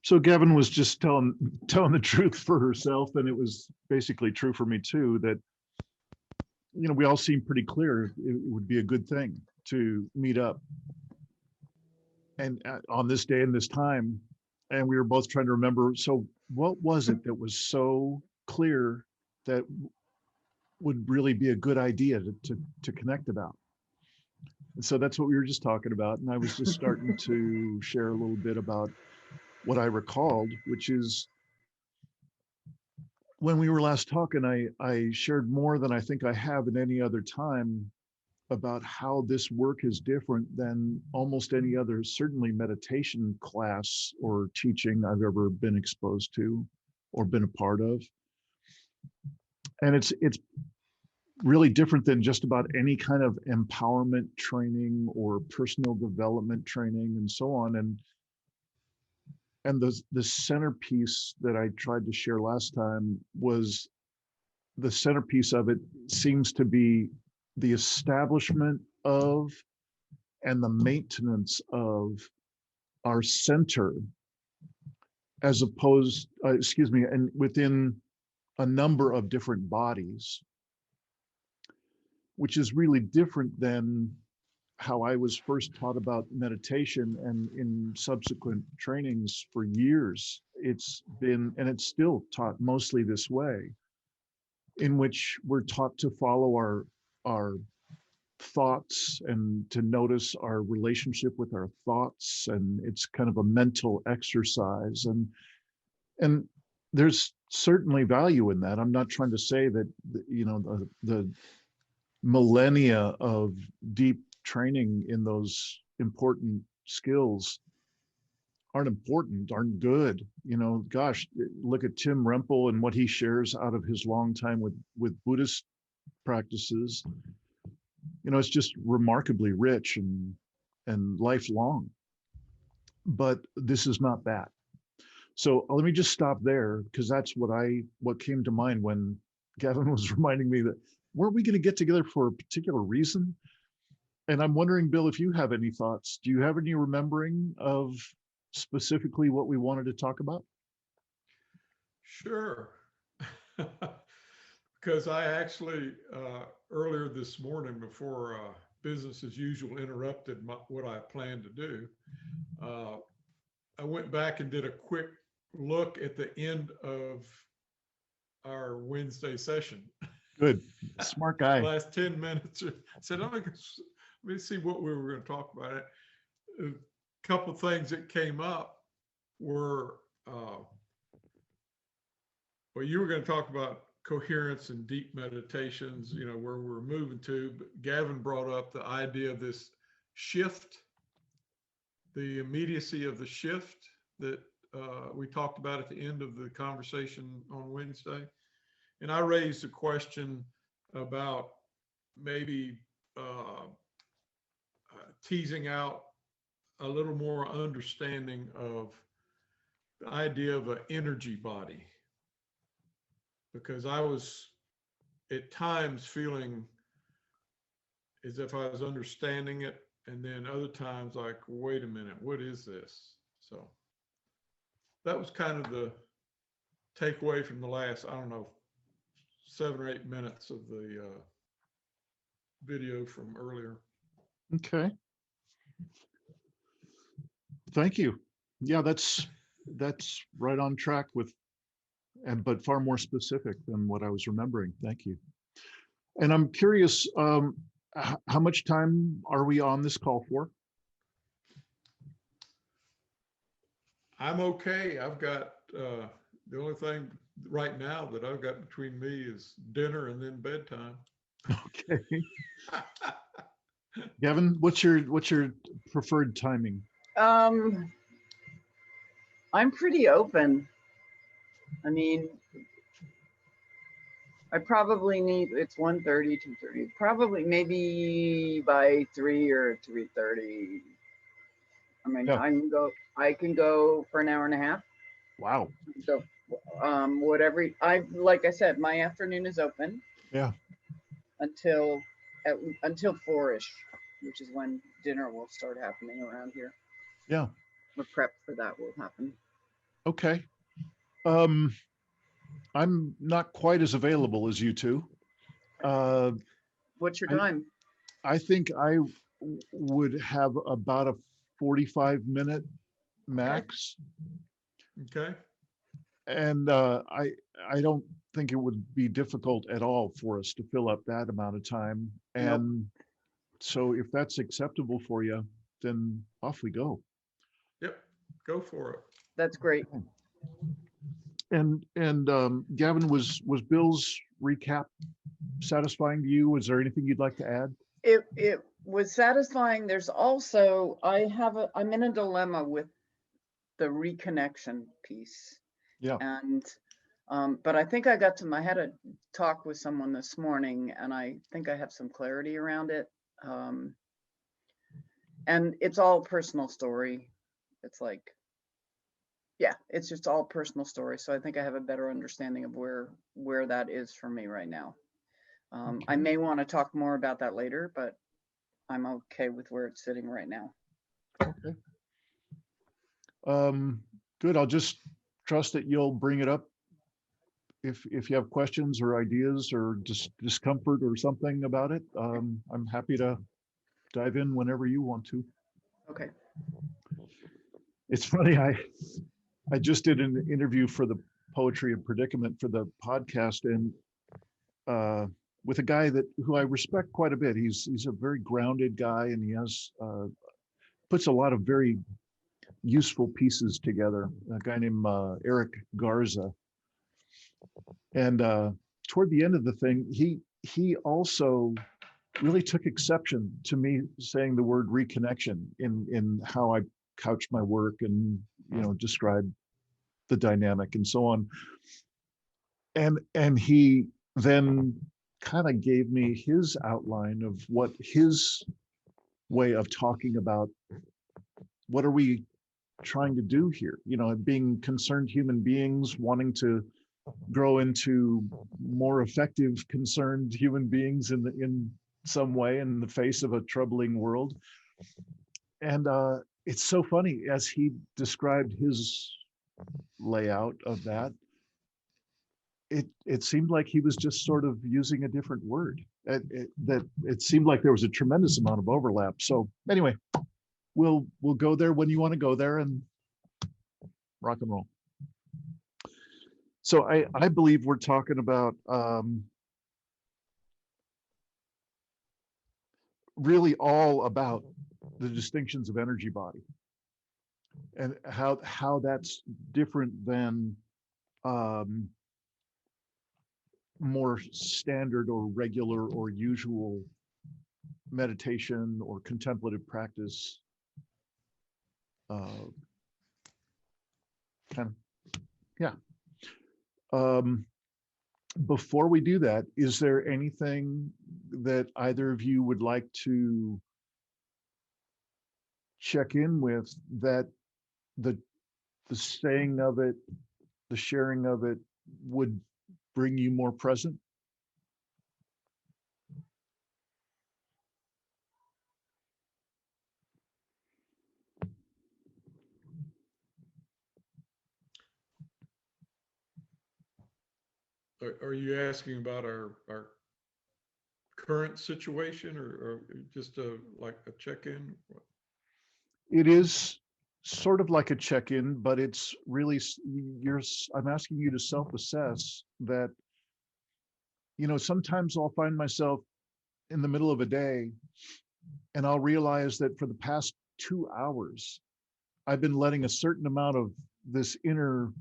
So Gavin was just telling the truth for herself, and it was basically true for me too, that, you know, we all seem pretty clear it would be a good thing to meet up and on this day and this time. And we were both trying to remember, so what was it that was so clear that would really be a good idea to connect about? And so that's what we were just talking about. And I was just starting to share a little bit about what I recalled, which is when we were last talking, I shared more than I think I have in any other time about how this work is different than almost any other, certainly meditation class or teaching I've ever been exposed to or been a part of. And it's really different than just about any kind of empowerment training or personal development training and so on. And the centerpiece that I tried to share last time was the centerpiece of it seems to be the establishment of and the maintenance of our center, as opposed, and within a number of different bodies, which is really different than how I was first taught about meditation, and in subsequent trainings for years. It's been, and it's still taught mostly this way, in which we're taught to follow our thoughts and to notice our relationship with our thoughts, and it's kind of a mental exercise, and there's certainly value in that. I'm not trying to say that, you know, the millennia of deep training in those important skills aren't good. You know, gosh, look at Tim Rempel and what he shares out of his long time with Buddhist practices. You know, it's just remarkably rich and lifelong. But this is not that. So let me just stop there, because that's what came to mind when Gavin was reminding me that weren't we going to get together for a particular reason? And I'm wondering, Bill, if you have any thoughts. Do you have any remembering of specifically what we wanted to talk about? Sure. Because I actually, earlier this morning, before business as usual interrupted what I planned to do, I went back and did a quick look at the end of our Wednesday session. Good. Smart guy. Last 10 minutes. I said, let me see what we were going to talk about. A couple of things that came up were, well, you were going to talk about coherence and deep meditations, you know, where we're moving to. But Gavin brought up the idea of this shift, the immediacy of the shift that we talked about at the end of the conversation on Wednesday. And I raised a question about maybe teasing out a little more understanding of the idea of an energy body, because I was at times feeling as if I was understanding it, and then other times like, wait a minute, what is this? So that was kind of the takeaway from the last, I don't know, 7 or 8 minutes of the video from earlier. Okay. Thank you. Yeah, that's right on track with, but far more specific than what I was remembering. Thank you. And I'm curious, how much time are we on this call for? I'm okay. I've got the only thing right now that I've got between me is dinner and then bedtime. Okay. Gavin, what's your preferred timing? I'm pretty open. I mean, I probably need, it's 1:30, 2:30, probably maybe by 3 or 3:30. I mean, Yeah. I can go for an hour and a half. Wow. So, whatever, like I said, my afternoon is open. Yeah. Until 4-ish, which is when dinner will start happening around here. Yeah. The prep for that will happen. Okay. I'm not quite as available as you two. Uh, What's your I, time? I think would have about a 45-minute max. Okay. And I don't think it would be difficult at all for us to fill up that amount of time. Nope. And so if that's acceptable for you, then off we go. Yep. Go for it. That's great. And Gavin, was Bill's recap satisfying to you? Was there anything you'd like to add? It was satisfying. There's also, I'm in a dilemma with the reconnection piece. Yeah. And but I think I had a talk with someone this morning, and I think I have some clarity around it. And it's all personal story. It's like, yeah, it's just all personal story. So I think I have a better understanding of where that is for me right now. I may want to talk more about that later, but I'm okay with where it's sitting right now. Okay. Good. I'll just trust that you'll bring it up if you have questions or ideas or discomfort or something about it. I'm happy to dive in whenever you want to. Okay. It's funny, I just did an interview for the Poetry of Predicament for the podcast, and with a guy who I respect quite a bit. He's a very grounded guy, and he has puts a lot of very useful pieces together. A guy named Eric Garza, and toward the end of the thing, he also really took exception to me saying the word reconnection in how I couch my work and describe the dynamic and so on. And he then kind of gave me his outline of what his way of talking about what are we trying to do here, being concerned human beings wanting to grow into more effective concerned human beings in some way in the face of a troubling world. And it's so funny as he described his layout of that, it seemed like he was just sort of using a different word. That it seemed like there was a tremendous amount of overlap. So anyway, we'll go there when you want to go there and rock and roll. So I believe we're talking about really all about the distinctions of energy body and how that's different than more standard or regular or usual meditation or contemplative practice. Kind of, yeah. Before we do that, is there anything that either of you would like to check in with that the saying of it, the sharing of it would bring you more present? Are you asking about our current situation or just like a check-in? It is sort of like a check-in, but it's really I'm asking you to self-assess that, sometimes I'll find myself in the middle of a day and I'll realize that for the past 2 hours, I've been letting a certain amount of this inner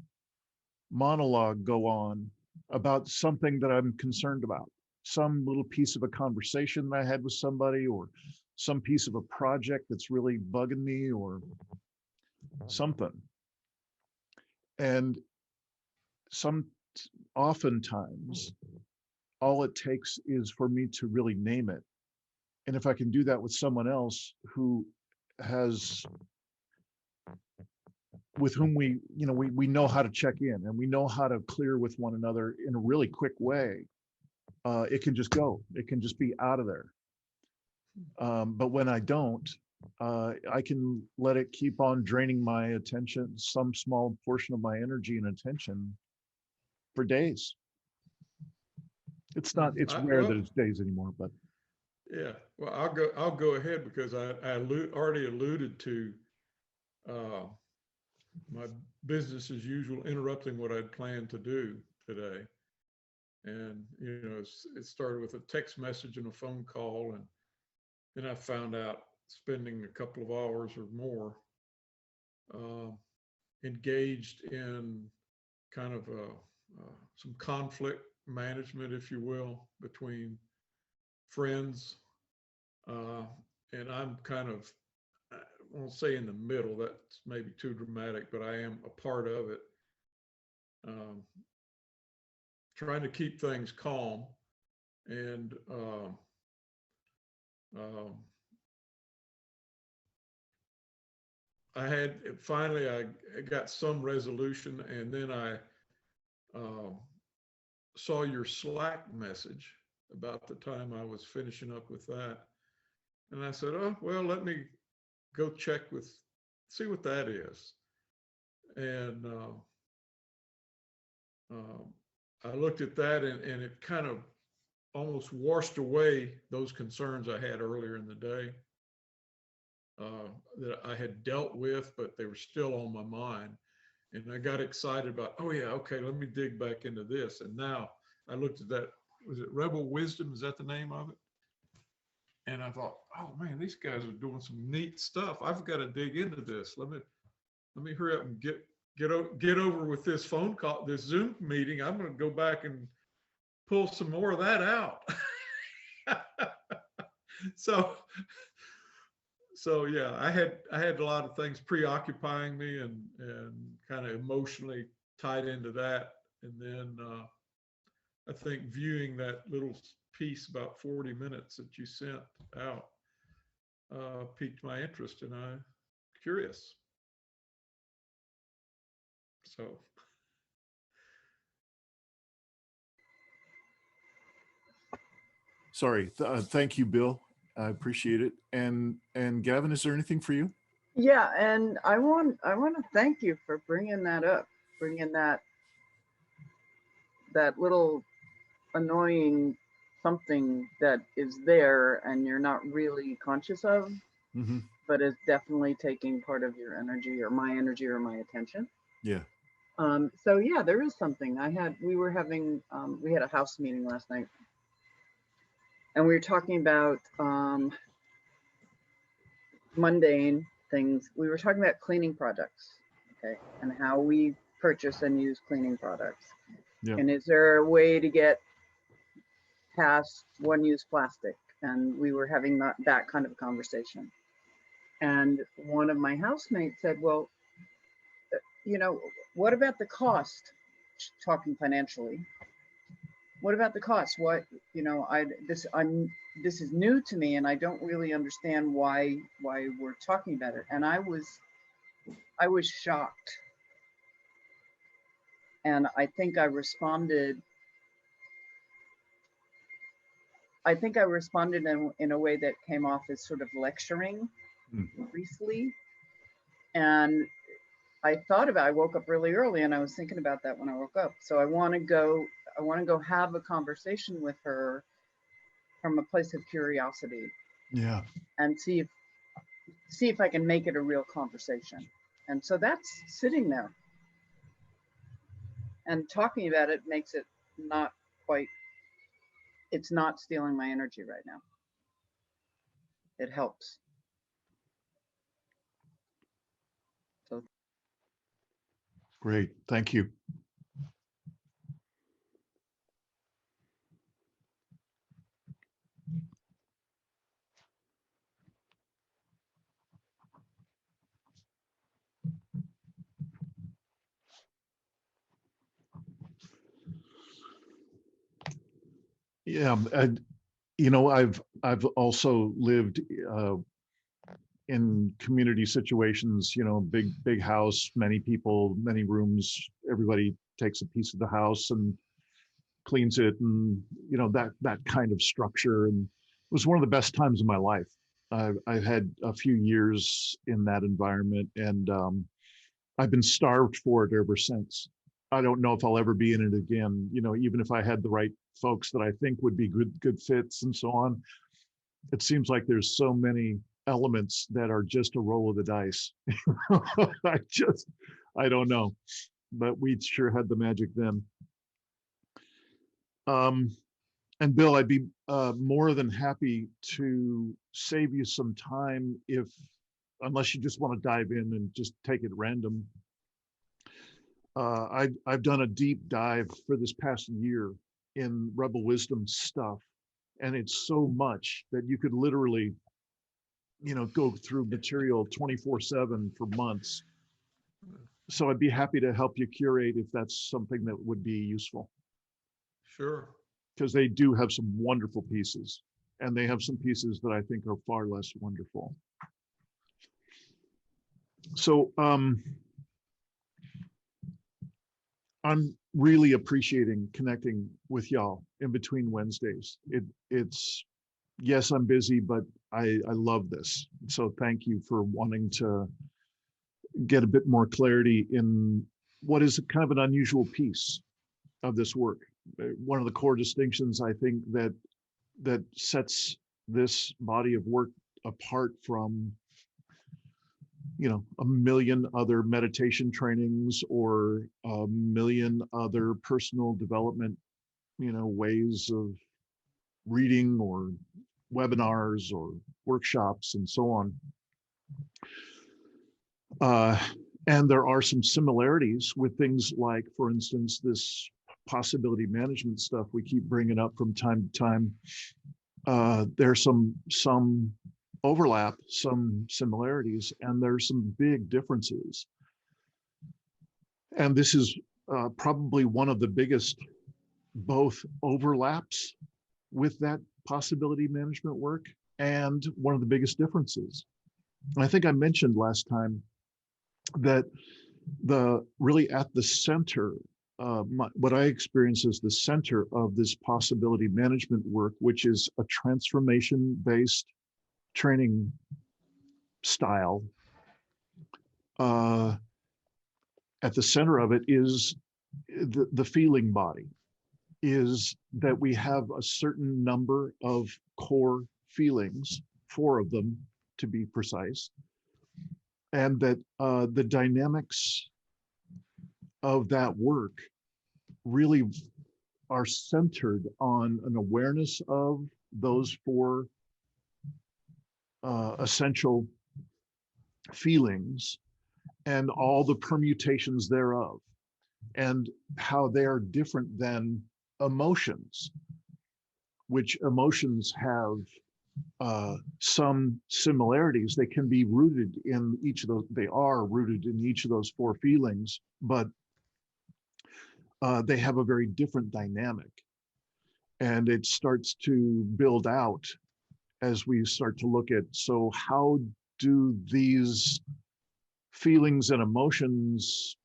monologue go on about something that I'm concerned about, some little piece of a conversation that I had with somebody, or some piece of a project that's really bugging me, or something. And oftentimes, all it takes is for me to really name it. And if I can do that with someone else with whom we know how to check in and we know how to clear with one another in a really quick way, it can just go. It can just be out of there. But when I don't, I can let it keep on draining my attention, some small portion of my energy and attention for days. It's not, it's rare that it's days anymore, but. Yeah, well, I'll go ahead because I already alluded to my business as usual interrupting what I'd planned to do today. And, you know, it started with a text message and a phone call. And then I found out spending a couple of hours or more engaged in kind of some conflict management, if you will, between friends. And I'm kind of, I won't say in the middle, that's maybe too dramatic, but I am a part of it. Trying to keep things calm. And I got some resolution, and then I saw your Slack message about the time I was finishing up with that. And I said, oh, well, let me go check see what that is. And I looked at that, and it kind of almost washed away those concerns I had earlier in the day that I had dealt with, but they were still on my mind. And I got excited about, oh yeah, okay, let me dig back into this. And now I looked at that, was it Rebel Wisdom? Is that the name of it? And I thought, oh man, these guys are doing some neat stuff. I've got to dig into this. Let me hurry up and get over with this phone call, this Zoom meeting. I'm going to go back and pull some more of that out. So yeah, I had a lot of things preoccupying me and kind of emotionally tied into that. And then I think viewing that little piece about 40 minutes that you sent out piqued my interest, and I'm curious. So. Sorry. Thank you, Bill. I appreciate it. And Gavin, is there anything for you? Yeah, and I want to thank you for bringing that up, bringing that little annoying something that is there and you're not really conscious of, but is definitely taking part of your energy or my attention. Yeah. So yeah, there is something. We had a house meeting last night, and we were talking about mundane things. We were talking about cleaning products, okay, and how we purchase and use cleaning products. Yeah. And is there a way to get past one-use plastic? And we were having that kind of conversation. And one of my housemates said, well, you know, what about the cost? Talking financially. What about the cost? What, you know, this is new to me, and I don't really understand why we're talking about it. And I was shocked. And I think I responded in a way that came off as sort of lecturing briefly. And I woke up really early, and I was thinking about that when I woke up. So I want to go have a conversation with her from a place of curiosity. Yeah. And see if I can make it a real conversation. And so that's sitting there. And talking about it makes it not quite, it's not stealing my energy right now. It helps. So. Great, thank you. Yeah, you know, I've also lived in community situations, you know, big house, many people, many rooms, everybody takes a piece of the house and cleans it, and you know, that kind of structure. And it was one of the best times of my life. I've had a few years in that environment, and I've been starved for it ever since. I don't know if I'll ever be in it again. You know, even if I had the right folks that I think would be good fits and so on, it seems like there's so many elements that are just a roll of the dice. I don't know, but we sure had the magic then. And Bill, I'd be more than happy to save you some time unless you just want to dive in and just take it random. I've done a deep dive for this past year in Rebel Wisdom stuff, and it's so much that you could literally, go through material 24/7 for months. So I'd be happy to help you curate if that's something that would be useful. Sure. Because they do have some wonderful pieces, and they have some pieces that I think are far less wonderful. So I'm really appreciating connecting with y'all in between Wednesdays. It's yes, I'm busy, but I love this. So thank you for wanting to get a bit more clarity in what is kind of an unusual piece of this work. One of the core distinctions I think that sets this body of work apart from a million other meditation trainings or a million other personal development ways of reading or webinars or workshops and so on. And there are some similarities with things like, for instance, this possibility management stuff we keep bringing up from time to time. There's some overlap, some similarities, and there's some big differences. And this is probably one of the biggest both overlaps with that possibility management work and one of the biggest differences. And I think I mentioned last time that really at the center, what I experience as the center of this possibility management work, which is a transformation-based training style, at the center of it is the feeling body, is that we have a certain number of core feelings, 4 of them to be precise, and that the dynamics of that work really are centered on an awareness of those 4 essential feelings and all the permutations thereof, and how they are different than emotions, which emotions have some similarities. They can be rooted in each of those, they are rooted in each of those 4 feelings, but they have a very different dynamic. And it starts to build out as we start to look at, so how do these feelings and emotions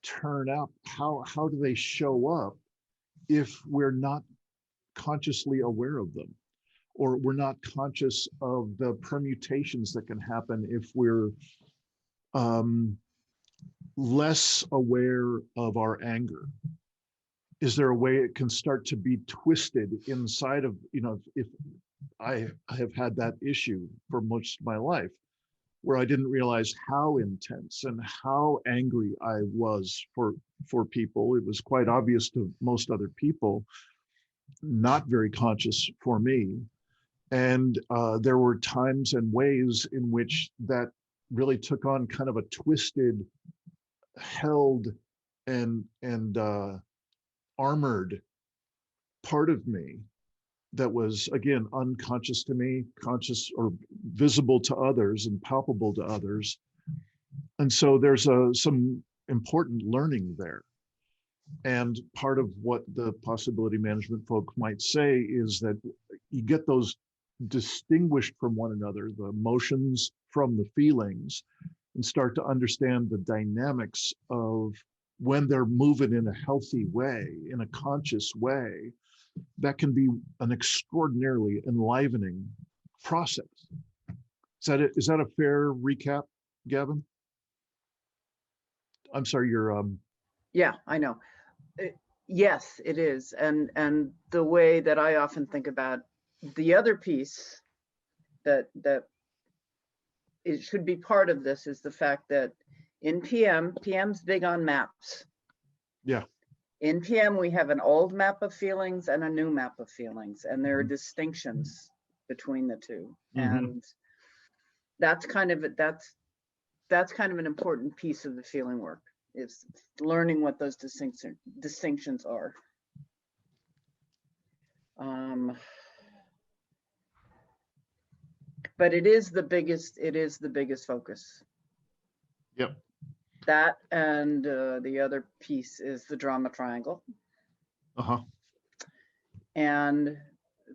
turn out? How do they show up if we're not consciously aware of them, or we're not conscious of the permutations that can happen if we're less aware of our anger? Is there a way it can start to be twisted inside of, if I have had that issue for most of my life, where I didn't realize how intense and how angry I was for people. It was quite obvious to most other people, not very conscious for me. And there were times and ways in which that really took on kind of a twisted, held, and armored part of me that was, again, unconscious to me, conscious or visible to others and palpable to others. And so there's some important learning there. And part of what the possibility management folk might say is that you get those distinguished from one another, the emotions from the feelings, and start to understand the dynamics of when they're moving in a healthy way, in a conscious way. That can be an extraordinarily enlivening process. Is that a fair recap, Gavin? I'm sorry, Yeah, I know. Yes, it is. And the way that I often think about the other piece that it should be part of this is the fact that in PM's big on maps. yeah. In PM, we have an old map of feelings and a new map of feelings, and there are distinctions between the two. And that's kind of an important piece of the feeling work, is learning what those distinctions are. But it is the biggest focus. Yep. That and the other piece is the drama triangle. And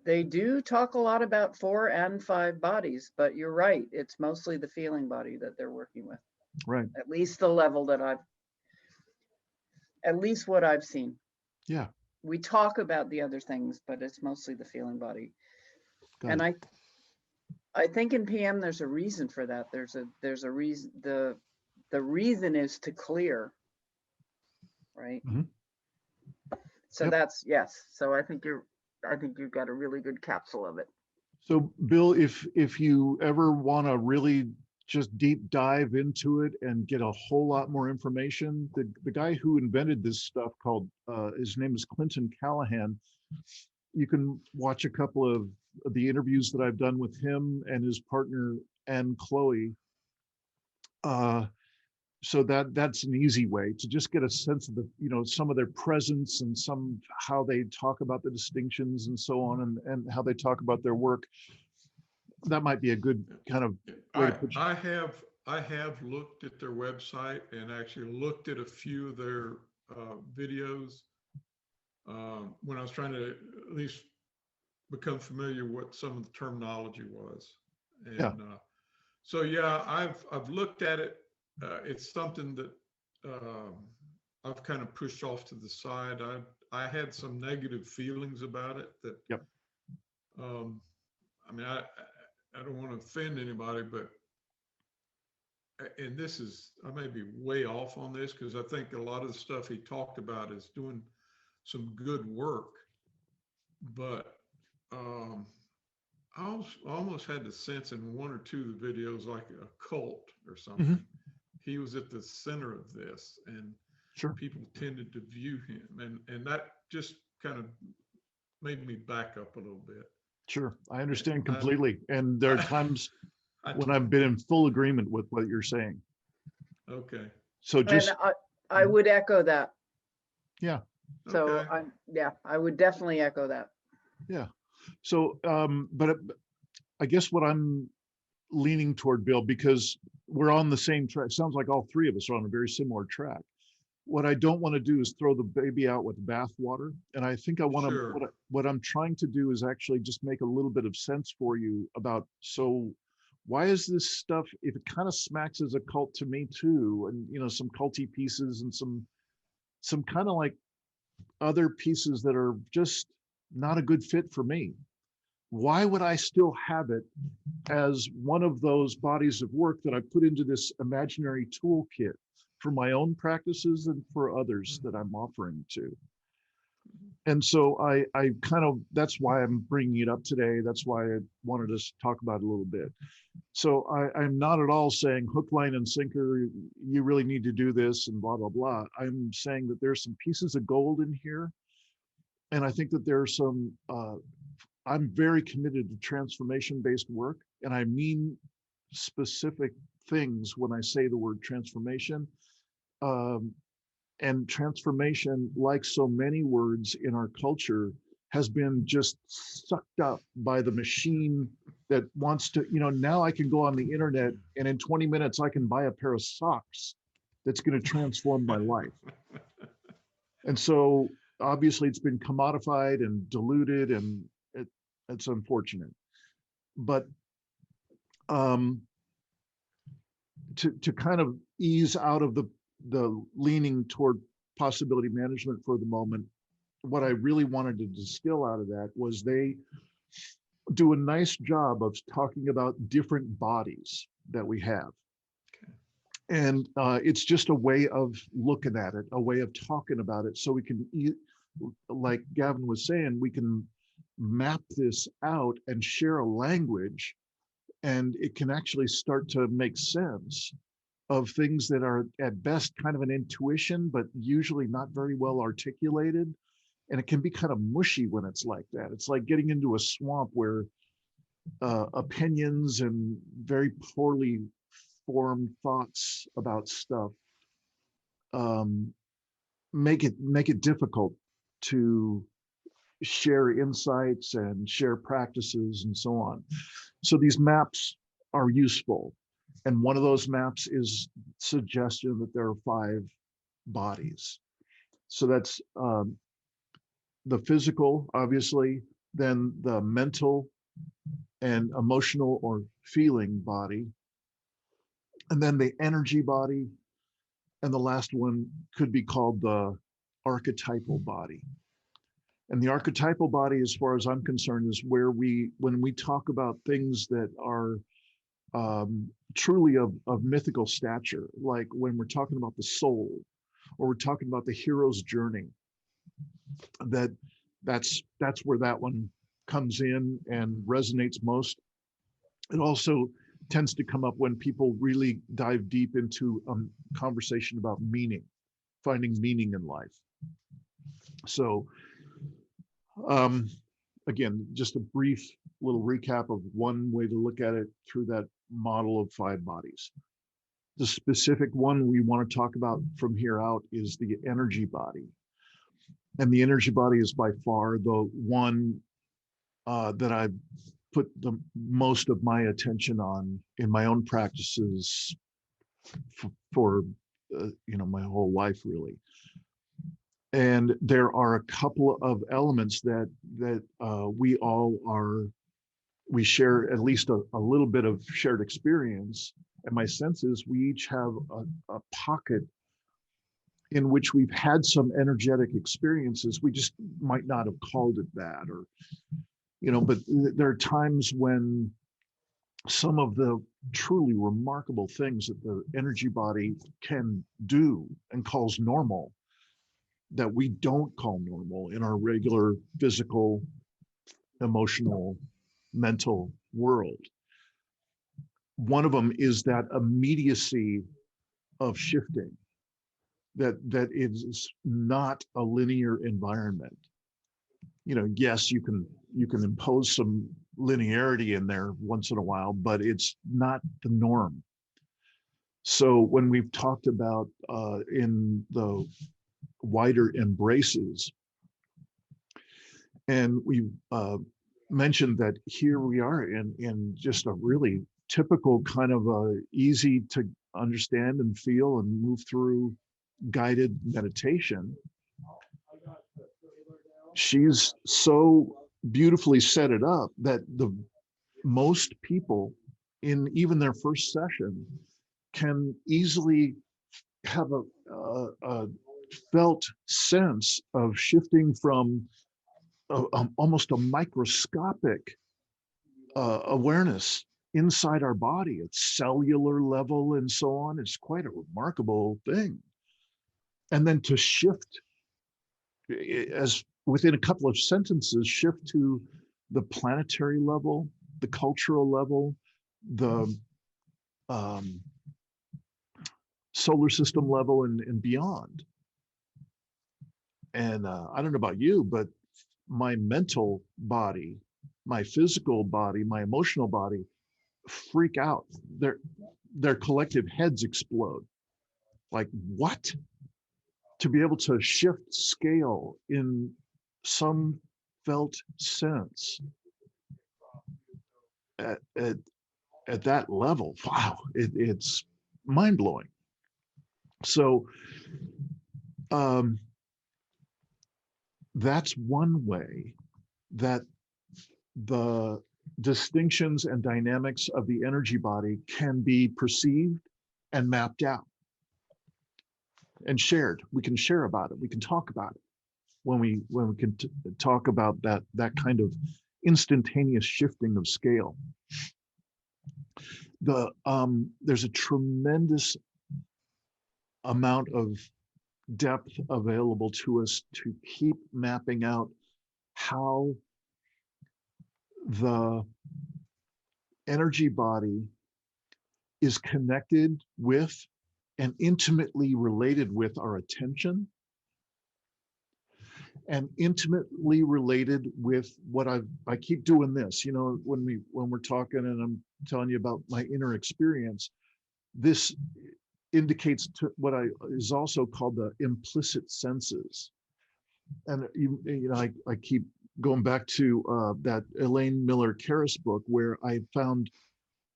they do talk a lot about 4 and 5 bodies, but you're right, it's mostly the feeling body that they're working with. Right. At least the level that what I've seen. Yeah. We talk about the other things, but it's mostly the feeling body. And I think in PM there's a reason for that. There's a reason. The reason is to clear, right? So that's, yes. So I think you've got a really good capsule of it. So Bill, if you ever want to really just deep dive into it and get a whole lot more information, the guy who invented this stuff called, his name is Clinton Callahan. You can watch a couple of the interviews that I've done with him and his partner, Anne Chloe. So that's an easy way to just get a sense of some of their presence and how they talk about the distinctions and so on, and how they talk about their work. That might be a good kind of way to put it. I have looked at their website and actually looked at a few of their videos when I was trying to at least become familiar with what some of the terminology was. And so yeah, I've looked at it. It's something that I've kind of pushed off to the side. I had some negative feelings about it that, I mean, I don't want to offend anybody, but, and this is, I may be way off on this because I think a lot of the stuff he talked about is doing some good work, but I almost had the sense in 1 or 2 of the videos like a cult or something. He was at the center of this, and people tended to view him, and that just kind of made me back up a little bit. Sure, I understand completely. And there are times when I've been in full agreement with what you're saying. Okay. So just, and I would echo that. Yeah. So okay. I would definitely echo that. Yeah. So, but I guess what I'm leaning toward, Bill, because we're on the same track. Sounds like all 3 of us are on a very similar track. What I don't want to do is throw the baby out with the bathwater. And I think I want to, what I'm trying to do is actually just make a little bit of sense for you about, so why is this stuff, if it kind of smacks as a cult to me too, and some culty pieces and some kind of like other pieces that are just not a good fit for me. Why would I still have it as one of those bodies of work that I put into this imaginary toolkit for my own practices and for others that I'm offering to? And so I kind of, that's why I'm bringing it up today. That's why I wanted us to talk about it a little bit. So I'm not at all saying hook, line, and sinker, you really need to do this and blah, blah, blah. I'm saying that there's some pieces of gold in here. And I think that there's some, I'm very committed to transformation-based work, and I mean specific things when I say the word transformation. And transformation, like so many words in our culture, has been just sucked up by the machine that wants to, now I can go on the internet and in 20 minutes I can buy a pair of socks that's going to transform my life. And so obviously it's been commodified and diluted, and it's unfortunate. But to kind of ease out of the leaning toward possibility management for the moment, what I really wanted to distill out of that was do a nice job of talking about different bodies that we have. And it's just a way of looking at it, a way of talking about it. So we can, like Gavin was saying, we can map this out and share a language, and it can actually start to make sense of things that are at best kind of an intuition, but usually not very well articulated. And it can be kind of mushy when it's like that. It's like getting into a swamp where opinions and very poorly formed thoughts about stuff make it difficult to share insights and share practices and so on. So these maps are useful. And one of those maps is suggestion that there are 5 bodies. So that's the physical, obviously, then the mental and emotional or feeling body, and then the energy body, and the last one could be called the archetypal body. And the archetypal body, as far as I'm concerned, is where when we talk about things that are truly of mythical stature, like when we're talking about the soul, or we're talking about the hero's journey, that's where that one comes in and resonates most. It also tends to come up when people really dive deep into a conversation about meaning, finding meaning in life. So again, just a brief little recap of one way to look at it through that model of 5 bodies. The specific one we want to talk about from here out is the energy body. And the energy body is by far the one that I put the most of my attention on in my own practices for my whole life, really. And there are a couple of elements that we share at least a little bit of shared experience. And my sense is we each have a pocket in which we've had some energetic experiences. We just might not have called it that, or, but there are times when some of the truly remarkable things that the energy body can do and calls normal, that we don't call normal in our regular physical, emotional, mental world. One of them is that immediacy of shifting, that is not a linear environment. Yes, you can impose some linearity in there once in a while, but it's not the norm. So when we've talked about in the wider embraces, and we mentioned that here we are in just a really typical kind of easy to understand and feel and move through guided meditation. She's so beautifully set it up that the most people in even their first session can easily have a felt sense of shifting from almost a microscopic awareness inside our body at cellular level and so on. It's quite a remarkable thing. And then to shift, as within a couple of sentences, shift to the planetary level, the cultural level, the solar system level, and beyond. And I don't know about you, but my mental body, my physical body, my emotional body freak out. Their collective heads explode. Like, what? To be able to shift scale in some felt sense at that level, wow, it's mind-blowing. So that's one way that the distinctions and dynamics of the energy body can be perceived and mapped out and shared. We can share about it. We can talk about it when we can talk about that kind of instantaneous shifting of scale. There's a tremendous amount of depth available to us to keep mapping out how the energy body is connected with and intimately related with our attention, and intimately related with what I keep doing this, when we're talking and I'm telling you about my inner experience, this indicates to what is also called the implicit senses. And I keep going back to that Elaine Miller Karras book, where I found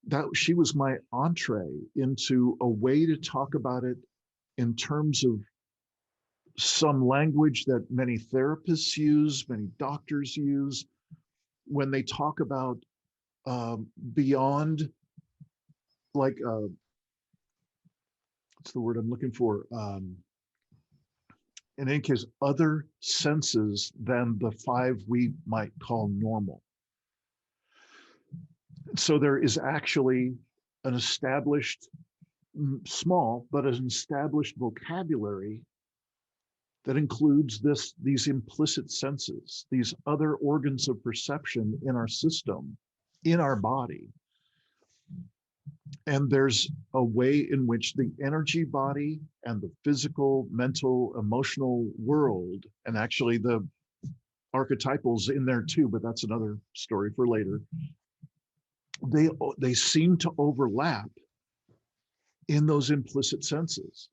that she was my entree into a way to talk about it in terms of some language that many therapists use, many doctors use, when they talk about beyond, like, what's the word I'm looking for? In any case, other senses than the 5 we might call normal. So there is actually an established, small, but an established vocabulary that includes these implicit senses, these other organs of perception in our system, in our body. And there's a way in which the energy body and the physical, mental, emotional world, and actually the archetypals in there too, but that's another story for later, they seem to overlap in those implicit senses.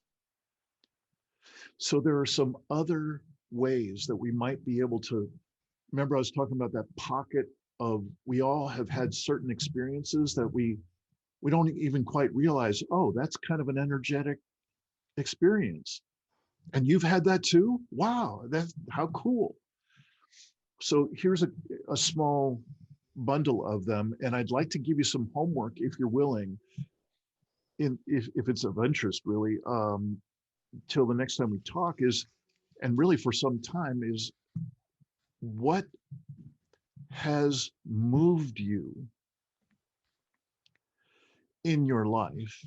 So there are some other ways that we might be able to, remember I was talking about that pocket of, we all have had certain experiences that we don't even quite realize, oh, that's kind of an energetic experience. And you've had that too? Wow, that's how cool. So here's a small bundle of them, and I'd like to give you some homework if you're willing, if it's of interest really, till the next time we talk, is, and really for some time, is what has moved you in your life,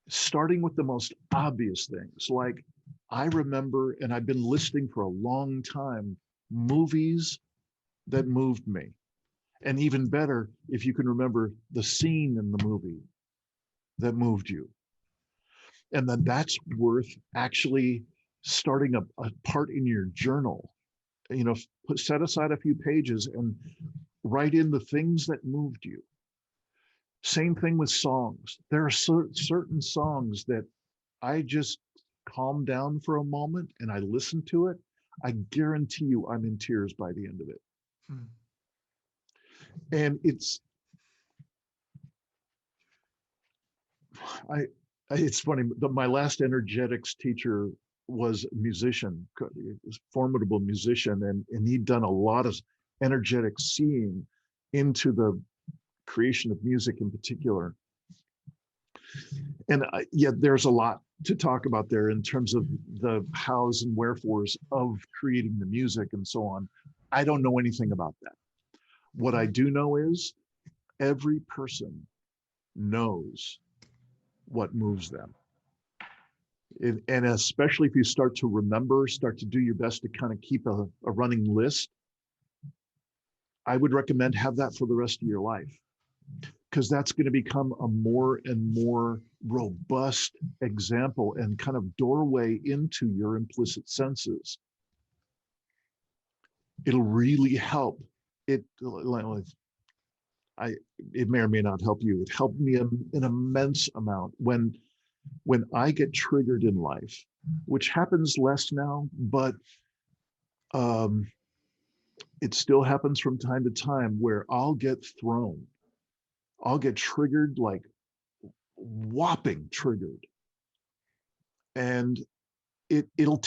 starting with the most obvious things. Like, I remember, and I've been listing for a long time, movies that moved me. And even better, if you can remember the scene in the movie that moved you. And then that's worth actually starting a part in your journal. Set aside a few pages and write in the things that moved you. Same thing with songs. There are certain songs that I just calm down for a moment and I listen to it. I guarantee you I'm in tears by the end of it. And it's funny, my last energetics teacher was a musician, a formidable musician, and he'd done a lot of energetic seeing into the creation of music in particular. And there's a lot to talk about there in terms of the hows and wherefores of creating the music and so on. I don't know anything about that. What I do know is every person knows what moves them. And especially if you start to remember, start to do your best to kind of keep a running list, I would recommend have that for the rest of your life, because that's going to become a more and more robust example and kind of doorway into your implicit senses. It'll really help. It may or may not help you. It helped me an immense amount when I get triggered in life, which happens less now, but it still happens from time to time, where I'll get triggered, like whopping triggered. And it'll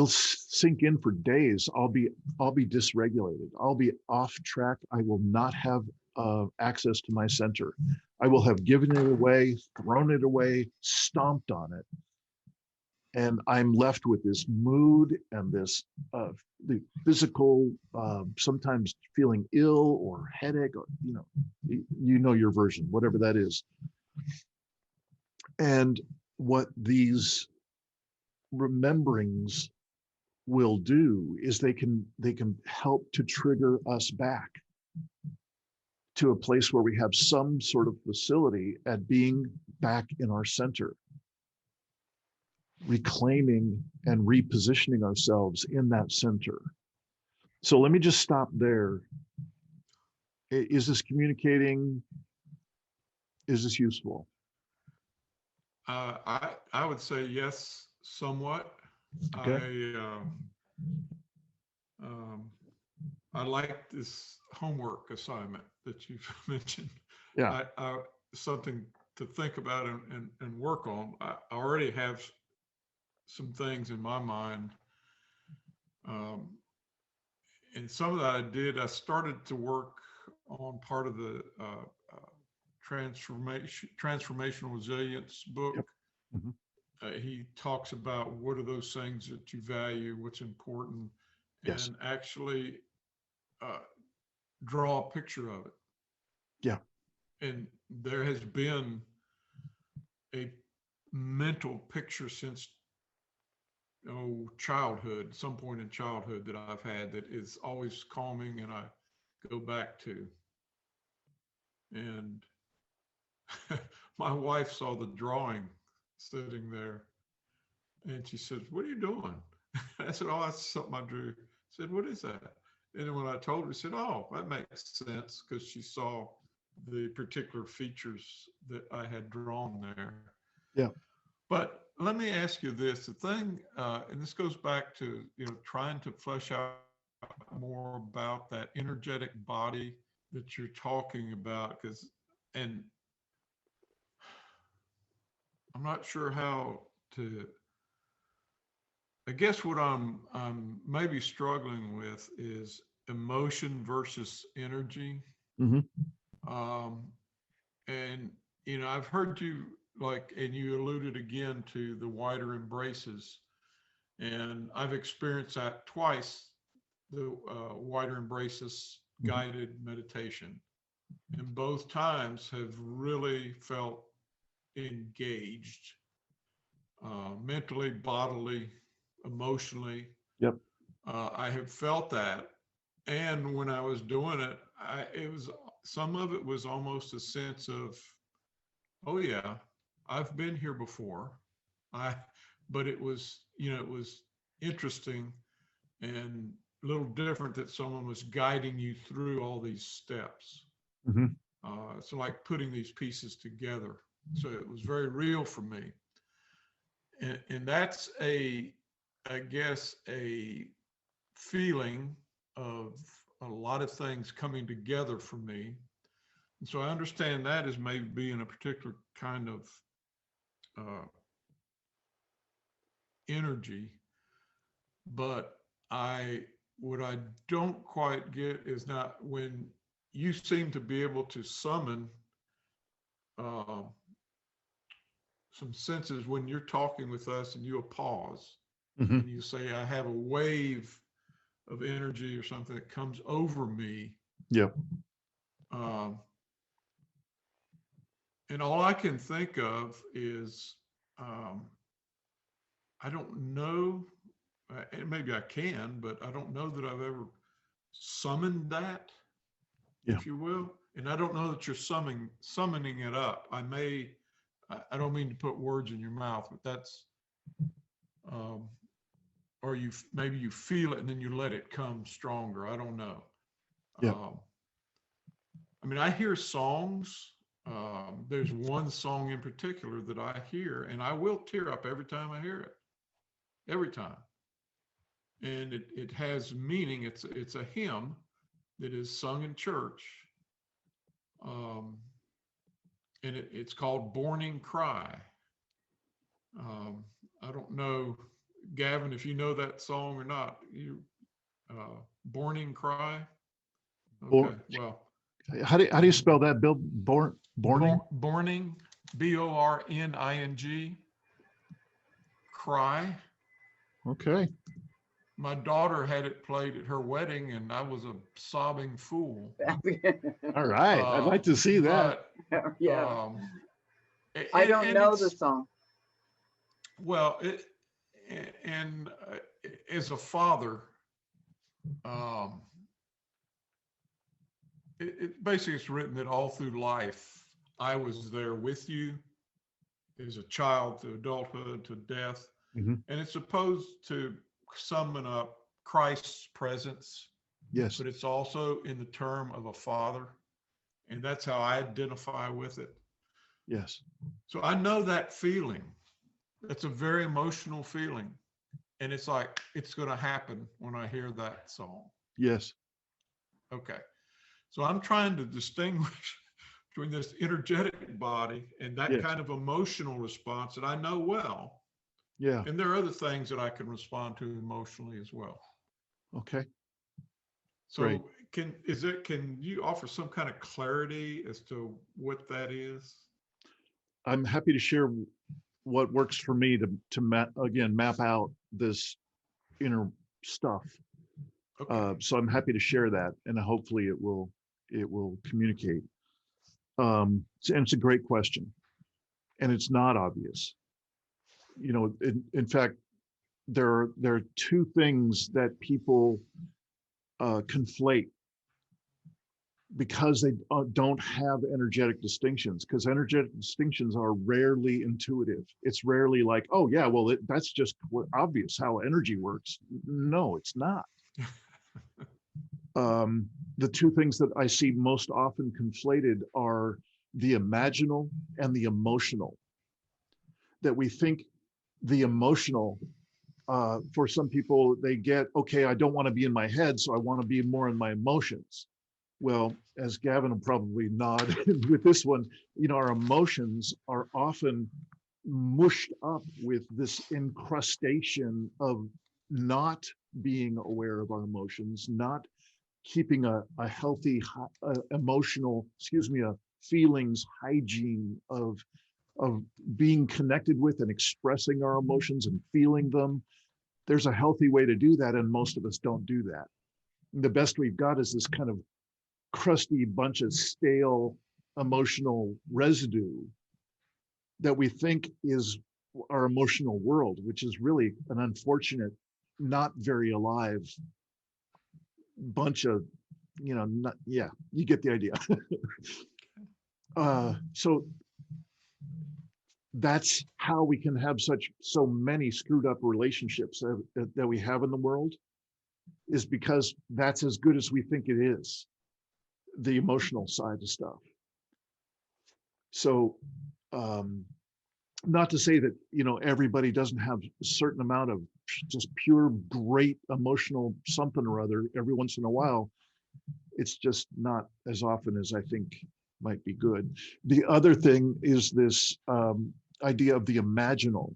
sink in for days. I'll be dysregulated. I'll be off track. I will not have access to my center. I will have given it away, thrown it away, stomped on it. And I'm left with this mood and this the physical, sometimes feeling ill or headache, or, you know your version, whatever that is. And what these rememberings will do is they can help to trigger us back to a place where we have some sort of facility at being back in our center, reclaiming and repositioning ourselves in that center. So let me just stop there. Is this communicating? Is this useful? I would say yes, somewhat. Okay. I like this homework assignment that you've mentioned. Yeah. Something to think about and work on. I already have some things in my mind. And some of that I started to work on part of the transformational resilience book. Yep. Mm-hmm. He talks about what are those things that you value, what's important, Yes. and actually draw a picture of it. Yeah. And there has been a mental picture since childhood, some point in childhood that I've had that is always calming and I go back to. And my wife saw the drawing sitting there and she said, "What are you doing?" I said, "Oh, that's something I drew." I said, "What is that?" And then when I told her, she said, "Oh, that makes sense," because she saw the particular features that I had drawn there. Yeah. But let me ask you this: the thing, and this goes back to trying to flesh out more about that energetic body that you're talking about, and I'm not sure how to. I guess what I'm maybe struggling with is emotion versus energy. Mm-hmm. And I've heard you and you alluded again to the wider embraces, and I've experienced that twice. The wider embraces guided meditation, and both times have really felt engaged, mentally, bodily, emotionally. Yep. I have felt that, and when I was doing it, some of it was almost a sense of, oh yeah, I've been here before. But it was interesting and a little different that someone was guiding you through all these steps. Mm-hmm. So like putting these pieces together. So it was very real for me. And that's I guess, a feeling of a lot of things coming together for me. And so I understand that as maybe being a particular kind of energy, but what I don't quite get is not when you seem to be able to summon some senses when you're talking with us and you'll pause and you say, I have a wave of energy or something that comes over me. Yep. And all I can think of is, I don't know, and maybe I can, but I don't know that I've ever summoned that, if you will. And I don't know that you're summoning it up. I don't mean to put words in your mouth, but that's, or maybe you feel it and then you let it come stronger. I don't know. Yeah. I mean, I hear songs. There's one song in particular that I hear, and I will tear up every time I hear it. Every time. And it has meaning. It's a hymn that is sung in church. And it's called Borning Cry. I don't know, Gavin, if you know that song or not. Borning Cry? Okay, well. How do you spell that, Bill? Borning? Borning, Borning, Cry. Okay. my daughter had it played at her wedding, and I was a sobbing fool. All right. I'd like to see that. But, Yeah. I and- don't and know the it's- song. Well, as a father, basically it's written that all through life, I was there with you as a child to adulthood to death. Mhm. And it's supposed to summon up Christ's presence, Yes. but it's also in the term of a father. And that's how I identify with it. Yes. So I know that feeling. That's a very emotional feeling. And it's like, it's going to happen when I hear that song. Yes. Okay. So I'm trying to distinguish between this energetic body and that Yes. kind of emotional response that I know well. Yeah. And there are other things that I can respond to emotionally as well. Okay. So Great. can you offer some kind of clarity as to what that is? I'm happy to share what works for me to map out this inner stuff. Okay. So I'm happy to share that, and hopefully it will communicate. And it's a great question, and it's not obvious. You know, in fact, there are two things that people conflate because they don't have energetic distinctions, because energetic distinctions are rarely intuitive. It's rarely like, oh yeah, well, that's just obvious how energy works. No, it's not. The two things that I see most often conflated are the imaginal and the emotional. That we think the emotional, for some people, they get, okay, I don't want to be in my head, so I want to be more in my emotions. Well, as Gavin will probably nod with this one, you know, our emotions are often mushed up with this incrustation of not being aware of our emotions, not keeping a healthy emotional, a feelings hygiene of being connected with and expressing our emotions and feeling them. There's a healthy way to do that, and most of us don't do that. The best we've got is this kind of crusty bunch of stale emotional residue that we think is our emotional world, which is really an unfortunate, not very alive bunch of, you know, not, yeah, you get the idea. So that's how we can have so many screwed up relationships that we have in the world, is because that's as good as we think it is, the emotional side of stuff. So not to say that, you know, everybody doesn't have a certain amount of just pure great emotional something or other every once in a while. It's just not as often as I think might be good. The other thing is this idea of the imaginal.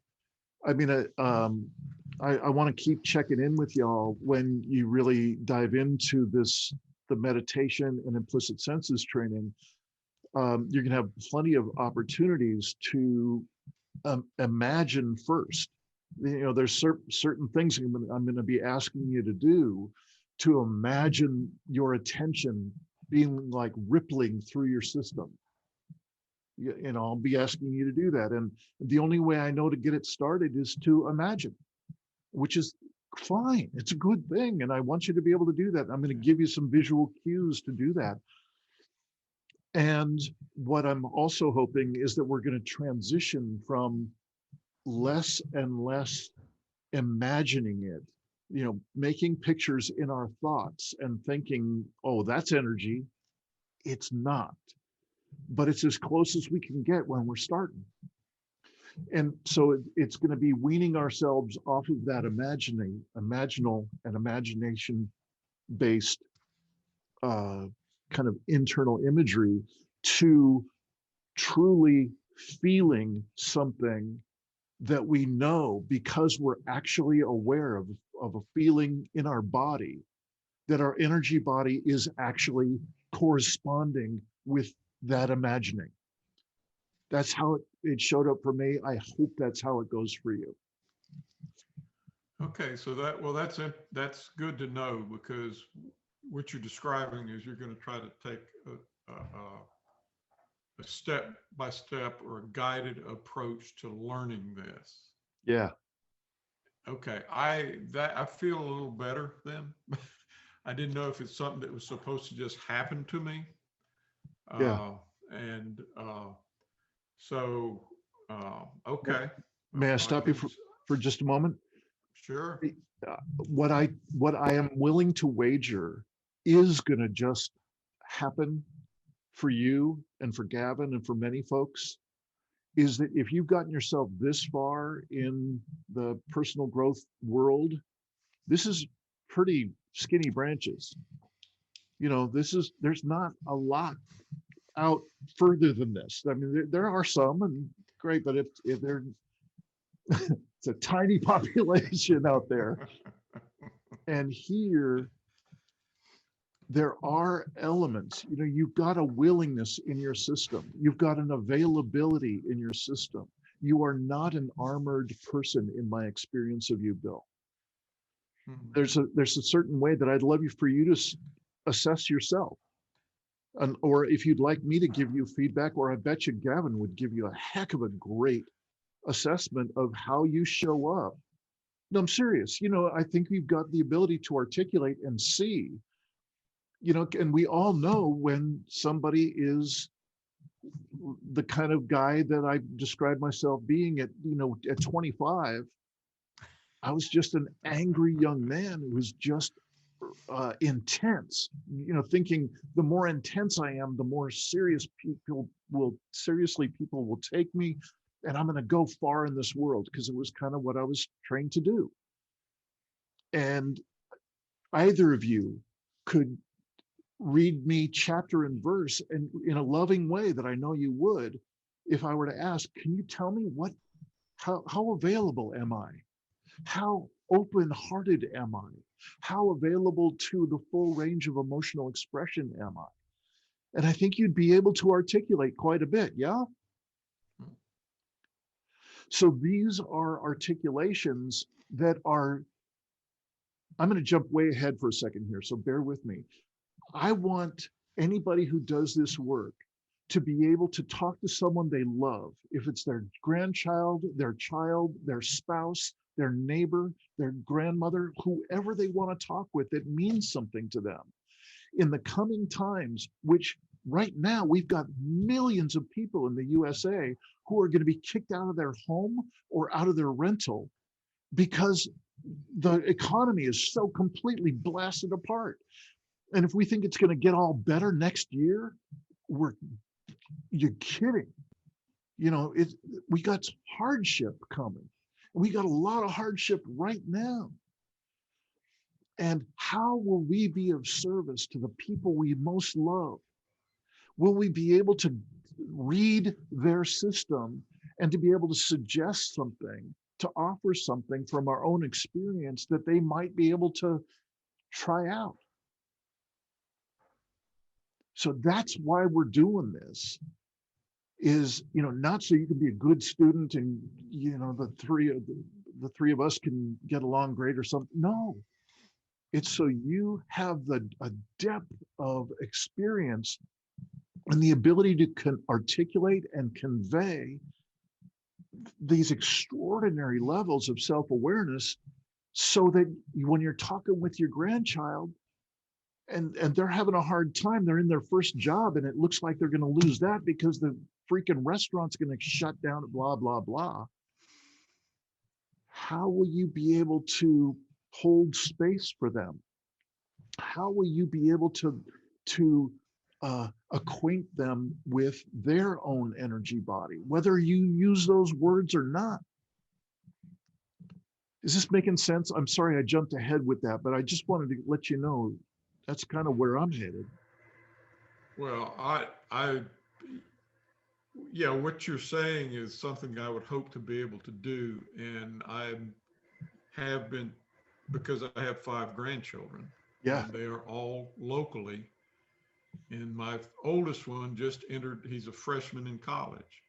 I mean, I want to keep checking in with y'all when you really dive into the meditation and implicit senses training. You're going to have plenty of opportunities to imagine first. You know, there's certain things I'm going to be asking you to do to imagine your attention being like rippling through your system. You know, I'll be asking you to do that. And the only way I know to get it started is to imagine, which is fine. It's a good thing. And I want you to be able to do that. I'm going to give you some visual cues to do that. And what I'm also hoping is that we're going to transition from less and less imagining it, you know, making pictures in our thoughts and thinking, oh, that's energy. It's not, but it's as close as we can get when we're starting. And so it's going to be weaning ourselves off of that imaginal and imagination based kind of internal imagery to truly feeling something that we know, because we're actually aware of a feeling in our body, that our energy body is actually corresponding with that imagining. That's how it showed up for me. I hope that's how it goes for you. Okay, so that's good to know, because what you're describing is you're going to try to take a step by step or a guided approach to learning this. Yeah. Okay, I feel a little better then. I didn't know if it's something that was supposed to just happen to me. Yeah. And so, okay. May I I stop you can, for just a moment? sure. What I am willing to wager is going to just happen for you and for Gavin and for many folks is that if you've gotten yourself this far in the personal growth world, this is pretty skinny branches. There's not a lot out further than this. I mean, there are some, and great, but if they're it's a tiny population out there. And here, there are elements, you've got a willingness in your system. You've got an availability in your system. You are not an armored person in my experience of you, Bill. There's a certain way that I'd love for you to assess yourself. Or if you'd like me to give you feedback, or I bet you Gavin would give you a heck of a great assessment of how you show up. No, I'm serious. I think we've got the ability to articulate and see, and we all know when somebody is the kind of guy that I described myself being at 25. I was just an angry young man who was just intense, thinking the more intense I am, the more people will take me, and I'm going to go far in this world, because it was kind of what I was trained to do. And either of you could read me chapter and verse, and in a loving way that I know you would, if I were to ask, can you tell me how available am I? How open-hearted am I? How available to the full range of emotional expression am I? And I think you'd be able to articulate quite a bit, yeah? So these are articulations that are, I'm going to jump way ahead for a second here, so bear with me. I want anybody who does this work to be able to talk to someone they love, if it's their grandchild, their child, their spouse, their neighbor, their grandmother, whoever they want to talk with that means something to them. In the coming times, which right now we've got millions of people in the USA who are going to be kicked out of their home or out of their rental because the economy is so completely blasted apart. And if we think it's going to get all better next year, you're kidding. We got hardship coming. We got a lot of hardship right now. And how will we be of service to the people we most love? Will we be able to read their system and to be able to suggest something, to offer something from our own experience that they might be able to try out? So that's why we're doing this, is, not so you can be a good student and, the three of us can get along great or something. No, it's so you have a depth of experience and the ability to articulate and convey these extraordinary levels of self-awareness, so that when you're talking with your grandchild, and they're having a hard time, they're in their first job and it looks like they're going to lose that because the freaking restaurant's going to shut down, blah, blah, blah. How will you be able to hold space for them? How will you be able to acquaint them with their own energy body, whether you use those words or not? Is this making sense? I'm sorry I jumped ahead with that, but I just wanted to let you know that's kind of where I'm headed. Well, yeah, what you're saying is something I would hope to be able to do. And I have been, because I have 5 grandchildren. Yeah. And they are all locally. And my oldest one just entered, he's a freshman in college.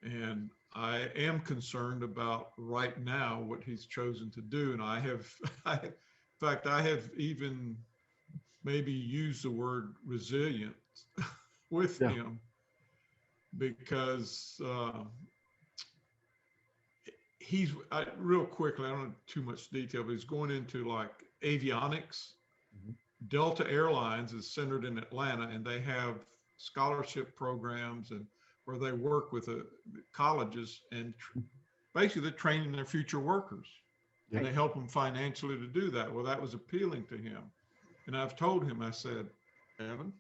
And I am concerned about right now what he's chosen to do. And I have, in fact, I have even maybe used the word resilient with Yeah. him because he's real quickly, I don't know too much detail, but he's going into like avionics. Mhm. Delta Airlines is centered in Atlanta, and they have scholarship programs and where they work with colleges and basically they're training their future workers, and they help them financially to do that. Well, that was appealing to him, and I've told him, I said, Evan,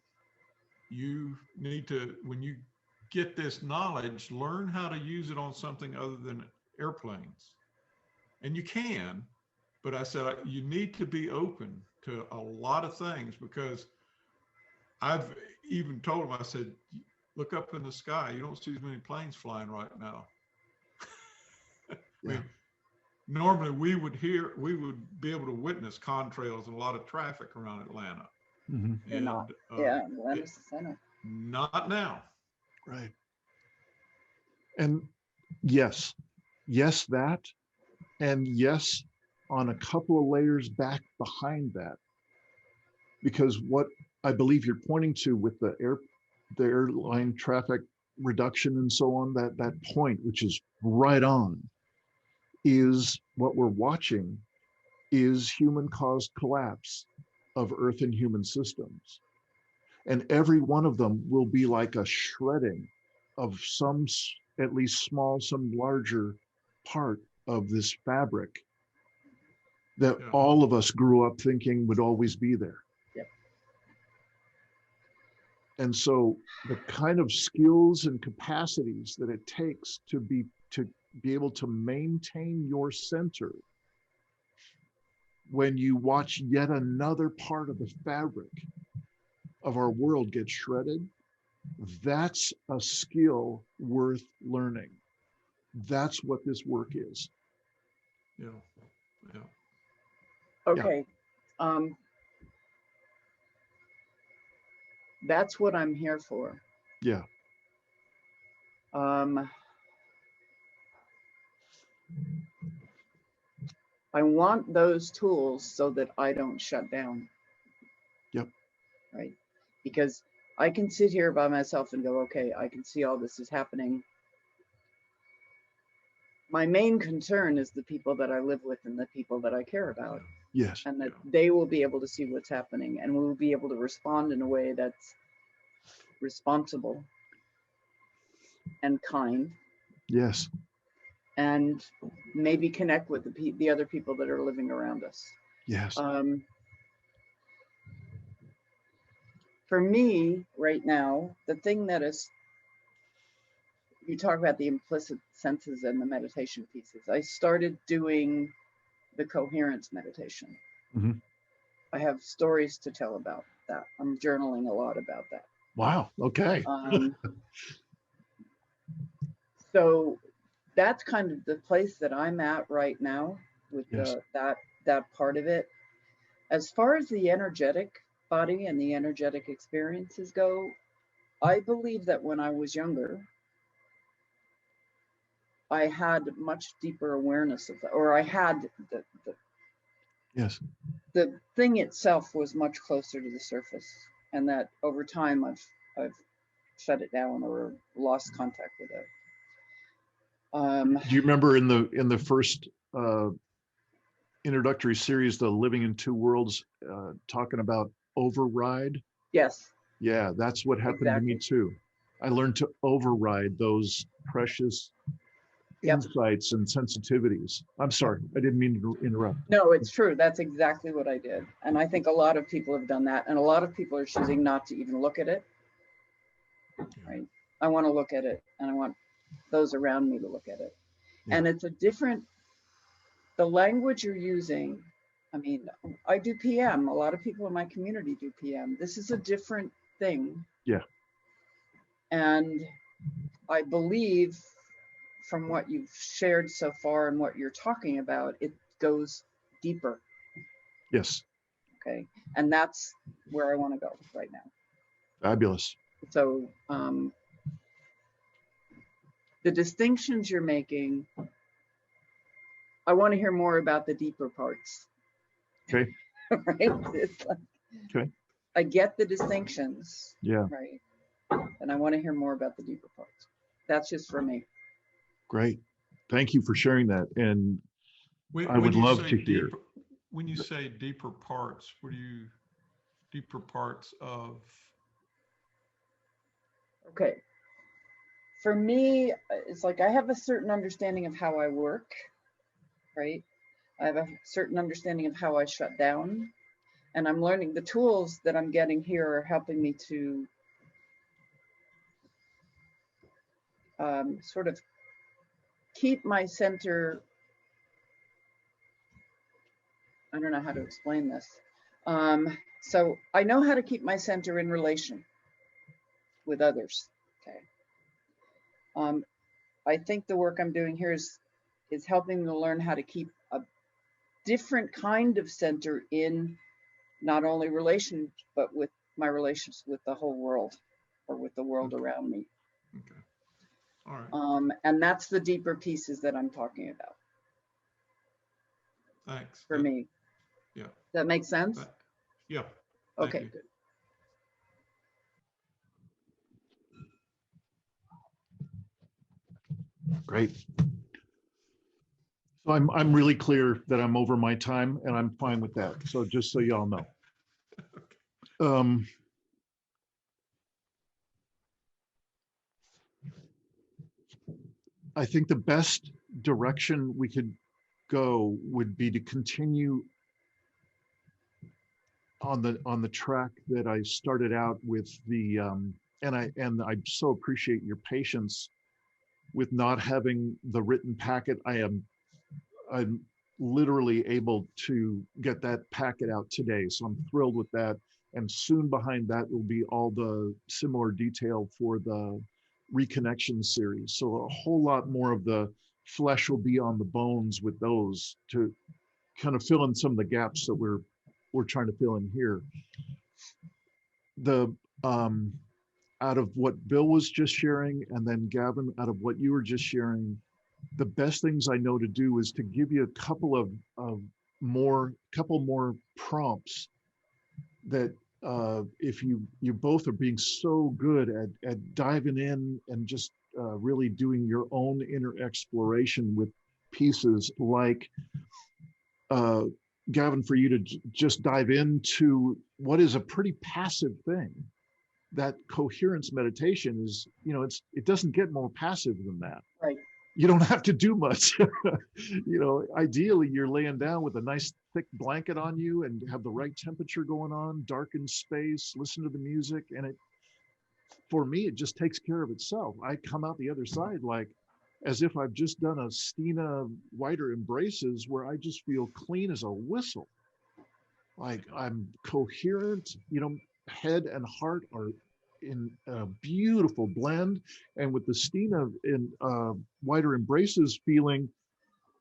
you need to, when you get this knowledge, learn how to use it on something other than airplanes. And you can, but I said, you need to be open to a lot of things, because I've even told him, I said, look up in the sky. You don't see as many planes flying right now. I mean, normally we would be able to witness contrails and a lot of traffic around Atlanta. Mm-hmm. And Atlanta's the center. Not now. Right. And yes, that, and yes, on a couple of layers back behind that, because what I believe you're pointing to with the airline traffic reduction and so on, that point, which is right on, is what we're watching is human-caused collapse of Earth and human systems. And every one of them will be like a shredding of some, at least small, some larger part of this fabric that all of us grew up thinking would always be there. Yep. And so the kind of skills and capacities that it takes to be able to maintain your center when you watch yet another part of the fabric of our world get shredded, that's a skill worth learning. That's what this work is. Yeah. Okay. That's what I'm here for. Yeah. I want those tools so that I don't shut down. Yep. Right. Because I can sit here by myself and go, okay, I can see all this is happening. My main concern is the people that I live with and the people that I care about. Yes. And that they will be able to see what's happening, and we will be able to respond in a way that's responsible and kind. Yes. And maybe connect with the other people that are living around us. Yes. For me right now, the thing that is, you talk about the implicit senses and the meditation pieces. I started doing the coherence meditation. Mm-hmm. I have stories to tell about that. I'm journaling a lot about that. Wow. Okay. So that's kind of the place that I'm at right now with that part of it. As far as the energetic body and the energetic experiences go, I believe that when I was younger, I had much deeper awareness of that, or I had the thing itself was much closer to the surface, and that over time I've shut it down or lost contact with it. Do you remember in the first introductory series, the Living in Two Worlds, talking about override? Yes. Yeah, that's what happened to me too. I learned to override those precious insights and sensitivities. I'm sorry, I didn't mean to interrupt. No, it's true. That's exactly what I did. And I think a lot of people have done that. And a lot of people are choosing not to even look at it. Right? I want to look at it, and I want those around me to look at it. Yeah. And it's a different, the language you're using. I mean, I do PM. A lot of people in my community do PM. This is a different thing. Yeah. And I believe from what you've shared so far and what you're talking about, it goes deeper. Yes. Okay. And that's where I want to go right now. Fabulous. So the distinctions you're making, I want to hear more about the deeper parts. Okay. Right? It's like, Okay. I get the distinctions. Yeah. Right. And I want to hear more about the deeper parts. That's just for me. Great. Thank you for sharing that. And I When would you love say to hear. deeper, when you say deeper parts, what do you, deeper parts of? Okay. For me, it's like I have a certain understanding of how I work, right? I have a certain understanding of how I shut down. And I'm learning the tools that I'm getting here are helping me to sort of keep my center. I don't know how to explain this. So I know how to keep my center in relation with others. Okay. I think the work I'm doing here is helping me to learn how to keep a different kind of center in not only relation, but with my relations with the whole world or with the world around me. Okay. All right. And that's the deeper pieces that I'm talking about. Thanks. For me. Yeah. That makes sense? Yeah. Okay, you. good. Great. So I'm really clear that I'm over my time, and I'm fine with that. So just so y'all know. I think the best direction we could go would be to continue on the track that I started out with the and I so appreciate your patience with not having the written packet. I'm literally able to get that packet out today, so I'm thrilled with that. And soon behind that will be all the similar detail for the Reconnection series. So a whole lot more of the flesh will be on the bones with those to kind of fill in some of the gaps that we're trying to fill in here. The out of what Bill was just sharing, and then Gavin, out of what you were just sharing, the best things I know to do is to give you a couple of more prompts that if you both are being so good at diving in and just really doing your own inner exploration with pieces like Gavin, for you to just dive into what is a pretty passive thing. That coherence meditation is, it doesn't get more passive than that. Right. You don't have to do much. Ideally, you're laying down with a nice thick blanket on you and have the right temperature going on, darken space, listen to the music. And for me, it just takes care of itself. I come out the other side like as if I've just done a Stina Wider Embraces where I just feel clean as a whistle. Like I'm coherent, head and heart are in a beautiful blend. And with the Stina in Wider Embraces feeling,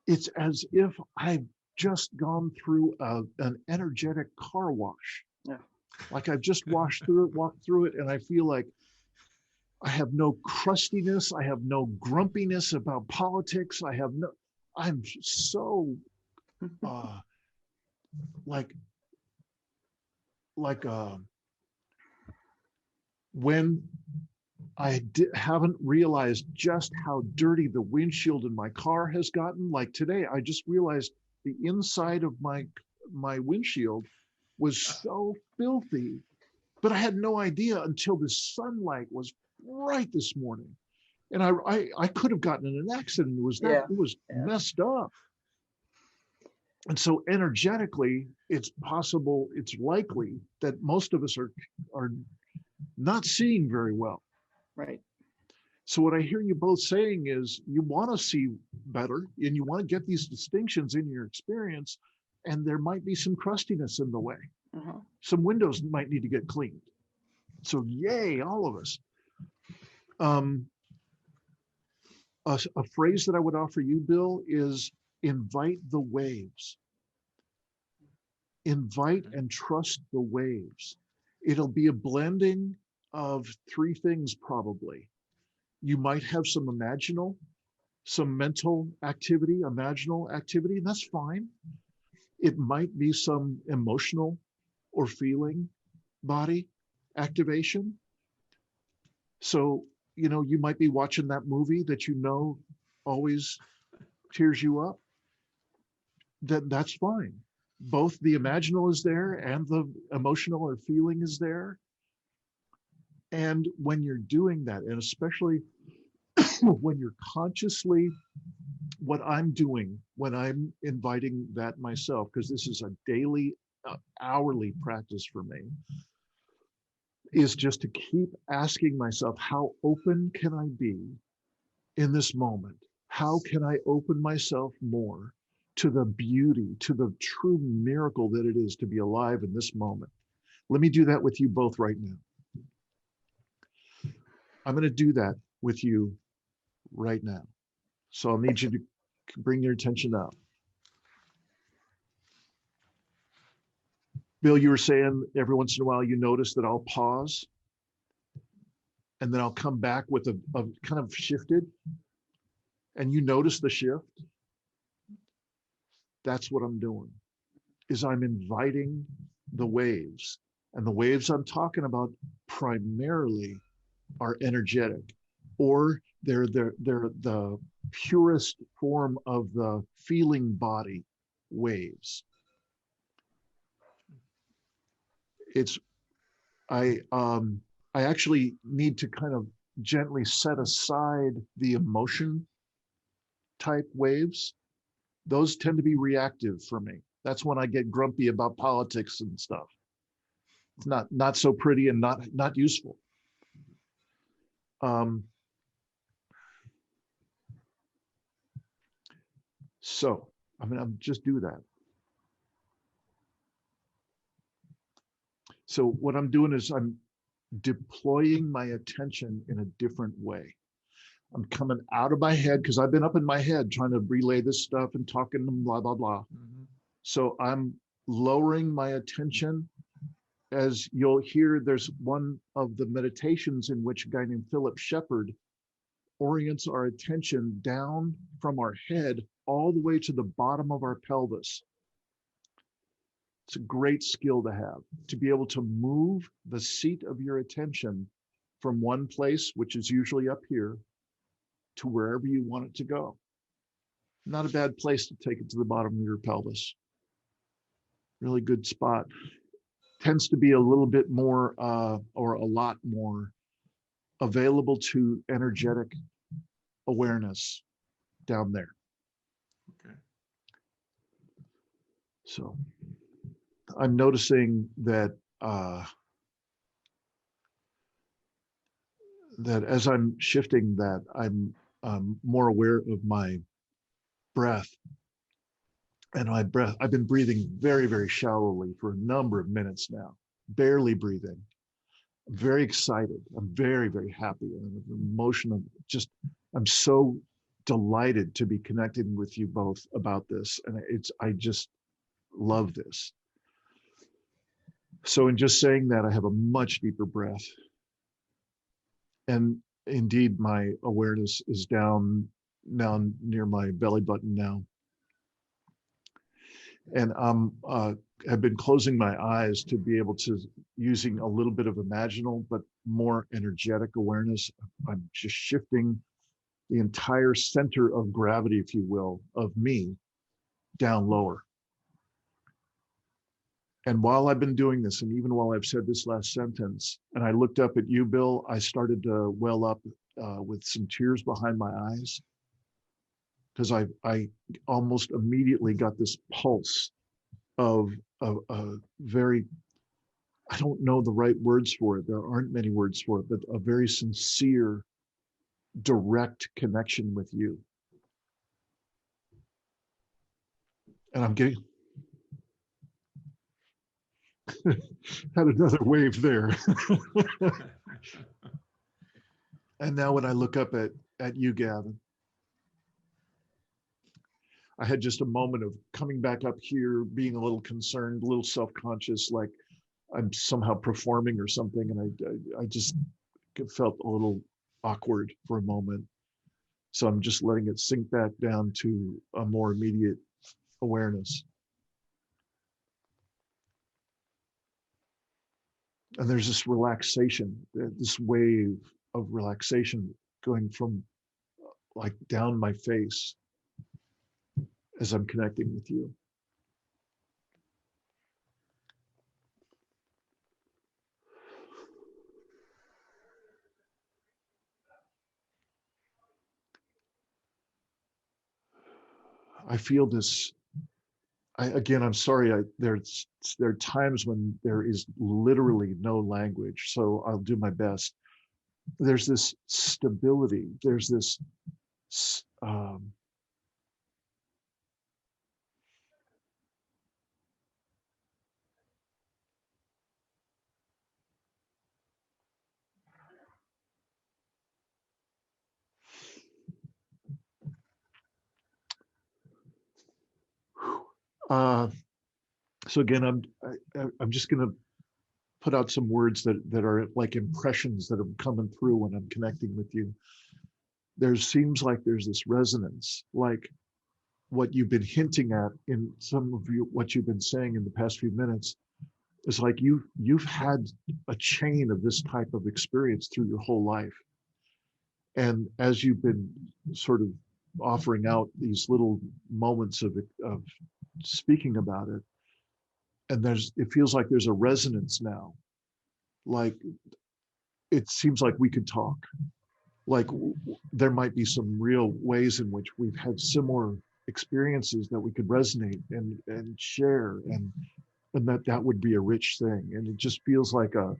it's as if I've just gone through an energetic car wash. Yeah. Like I've just walked through it, and I feel like I have no crustiness. I have no grumpiness about politics. I'm so like when I haven't realized just how dirty the windshield in my car has gotten. Like today, I just realized the inside of my windshield was so filthy, but I had no idea until the sunlight was right this morning. And I could have gotten in an accident. It was messed up. And so energetically, it's possible, it's likely that most of us are not seeing very well. Right. So what I hear you both saying is you want to see better and you want to get these distinctions in your experience, and there might be some crustiness in the way. Uh-huh. Some windows might need to get cleaned. So yay, all of us. A phrase that I would offer you, Bill, is invite the waves. Invite and trust the waves. It'll be a blending of three things probably. You might have some mental activity, imaginal activity, and that's fine. It might be some emotional or feeling body activation. So, you might be watching that movie that always tears you up. That's fine. Both the imaginal is there and the emotional or feeling is there. And when you're doing that, and especially when you're consciously, what I'm doing when I'm inviting that myself, because this is a daily, hourly practice for me, is just to keep asking myself, how open can I be in this moment? How can I open myself more to the beauty, to the true miracle that it is to be alive in this moment? Let me do that with you both right now. I'm going to do that with you right now. So I'll need you to bring your attention up. Bill, you were saying every once in a while you notice that I'll pause and then I'll come back with a kind of shifted, and you notice the shift. That's what I'm doing, is I'm inviting the waves. And the waves I'm talking about primarily are energetic, or they're the purest form of the feeling body waves. I actually need to kind of gently set aside the emotion type waves. Those tend to be reactive for me. That's when I get grumpy about politics and stuff. It's not so pretty and not useful. So I'm just do that. So what I'm doing is I'm deploying my attention in a different way. I'm coming out of my head, because I've been up in my head trying to relay this stuff and talking and blah, blah, blah. Mm-hmm. So I'm lowering my attention. As you'll hear, there's one of the meditations in which a guy named Philip Shepherd orients our attention down from our head all the way to the bottom of our pelvis. It's a great skill to have, to be able to move the seat of your attention from one place, which is usually up here, to wherever you want it to go. Not a bad place to take it to the bottom of your pelvis. Really good spot. Tends to be a little bit more or a lot more available to energetic awareness down there. Okay. So I'm noticing that that as I'm shifting that, I'm more aware of my breath. And my breath, I've been breathing very, very shallowly for a number of minutes now, barely breathing. I'm very excited. I'm very, very happy and emotional. I'm so delighted to be connecting with you both about this. And I just love this. So in just saying that, I have a much deeper breath. And indeed, my awareness is down now near my belly button now. And I've been closing my eyes to be able to, using a little bit of imaginal, but more energetic awareness. I'm just shifting the entire center of gravity, if you will, of me down lower. And while I've been doing this, and even while I've said this last sentence, and I looked up at you, Bill, I started to well up with some tears behind my eyes, because I almost immediately got this pulse of a very, I don't know the right words for it. There aren't many words for it, but a very sincere, direct connection with you. And I'm getting, had another wave there. And now when I look up at you, Gavin, I had just a moment of coming back up here, being a little concerned, a little self-conscious, like I'm somehow performing or something. And I just felt a little awkward for a moment. So I'm just letting it sink back down to a more immediate awareness. And there's this relaxation, this wave of relaxation going from like down my face as I'm connecting with you. I feel this. Again, I'm sorry. There are times when there is literally no language, so I'll do my best. There's this stability. There's this so again, I'm just going to put out some words that are like impressions that are coming through when I'm connecting with you. There seems like there's this resonance, like what you've been hinting at in some of what you've been saying in the past few minutes is like you've had a chain of this type of experience through your whole life. And as you've been sort of offering out these little moments of speaking about it, and it feels like there's a resonance now. Like it seems like we could talk. Like there might be some real ways in which we've had similar experiences that we could resonate and share, and that would be a rich thing. And it just feels like a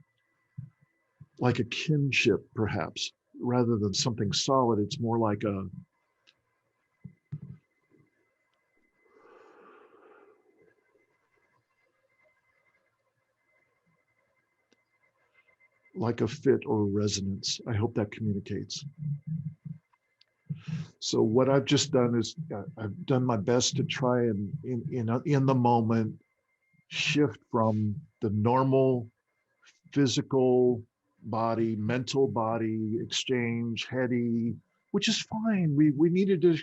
kinship, perhaps, rather than something solid. It's more like a fit or a resonance. I hope that communicates. So what I've just done is I've done my best to try and in the moment shift from the normal physical body, mental body exchange, heady, which is fine. We needed to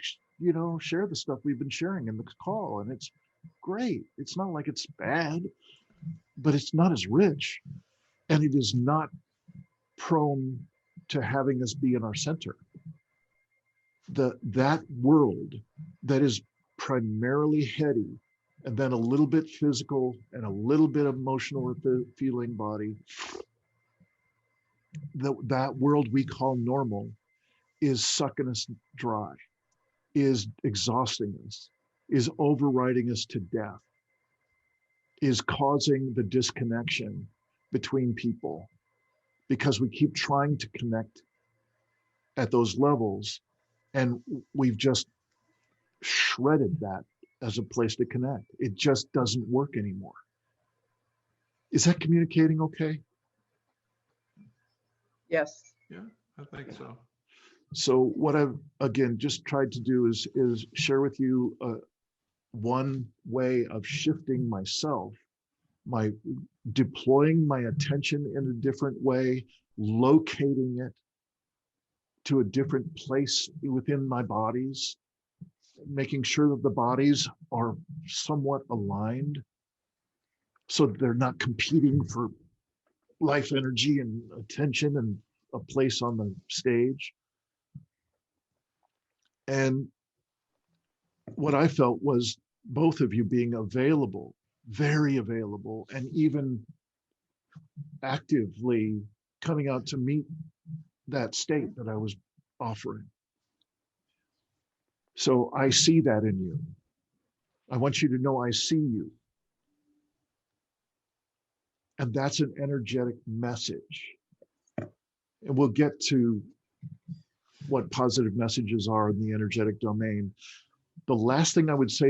share the stuff we've been sharing in the call, and it's great. It's not like it's bad, but it's not as rich, and it is not prone to having us be in our center. That world that is primarily heady and then a little bit physical and a little bit emotional with the feeling body, that world we call normal is sucking us dry, is exhausting us, is overriding us to death, is causing the disconnection between people because we keep trying to connect at those levels, and we've just shredded that as a place to connect. It just doesn't work anymore. Is that communicating okay? Yes. Yeah, I think so. So what I've, again, just tried to do is share with you one way of shifting myself, my deploying my attention in a different way, locating it to a different place within my bodies, making sure that the bodies are somewhat aligned so that they're not competing for life energy and attention and a place on the stage. And what I felt was both of you being available, very available, and even actively coming out to meet that state that I was offering. So I see that in you. I want you to know I see you. And that's an energetic message. And we'll get to what positive messages are in the energetic domain. The last thing I would say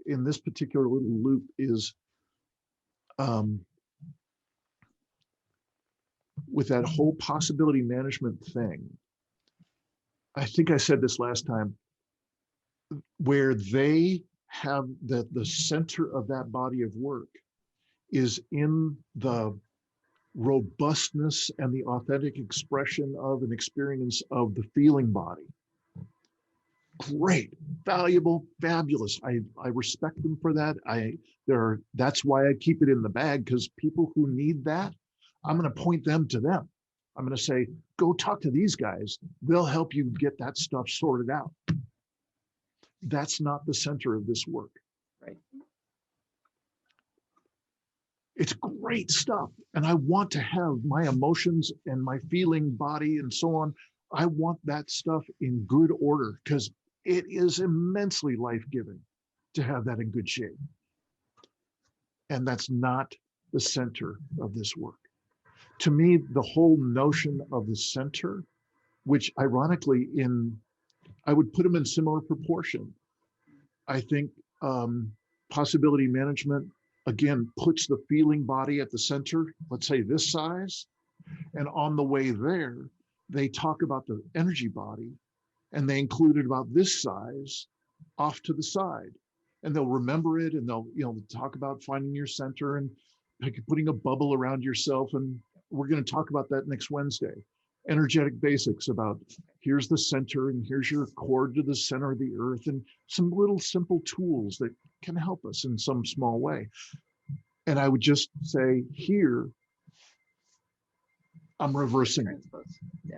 in this particular little loop is with that whole possibility management thing, I think I said this last time, where they have the center of that body of work is in the robustness and the authentic expression of an experience of the feeling body. Great, valuable, fabulous. I respect them for that. That's why I keep it in the bag, because people who need that, I'm going to point them to them. I'm going to say, go talk to these guys. They'll help you get that stuff sorted out. That's not the center of this work. Right. It's great stuff. And I want to have my emotions and my feeling body and so on. I want that stuff in good order, because it is immensely life-giving to have that in good shape. And that's not the center of this work. To me, the whole notion of the center, which ironically I would put them in similar proportion. I think possibility management, again, puts the feeling body at the center, let's say this size. And on the way there, they talk about the energy body, and they include it about this size off to the side. And they'll remember it, and they'll talk about finding your center and putting a bubble around yourself. And we're going to talk about that next Wednesday. Energetic basics about here's the center and here's your cord to the center of the earth, and some little simple tools that can help us in some small way. And I would just say here, I'm reversing it. Yeah.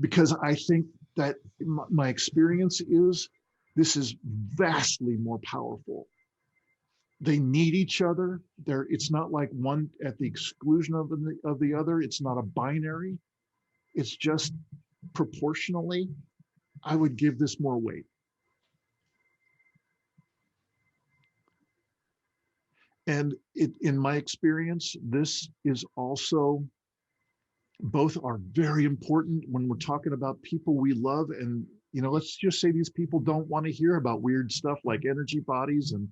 Because I think that my experience is this is vastly more powerful. They need each other. It's not like one at the exclusion of the other. It's not a binary. It's just proportionally, I would give this more weight. And in my experience, this is also, both are very important when we're talking about people we love. And, let's just say these people don't want to hear about weird stuff like energy bodies and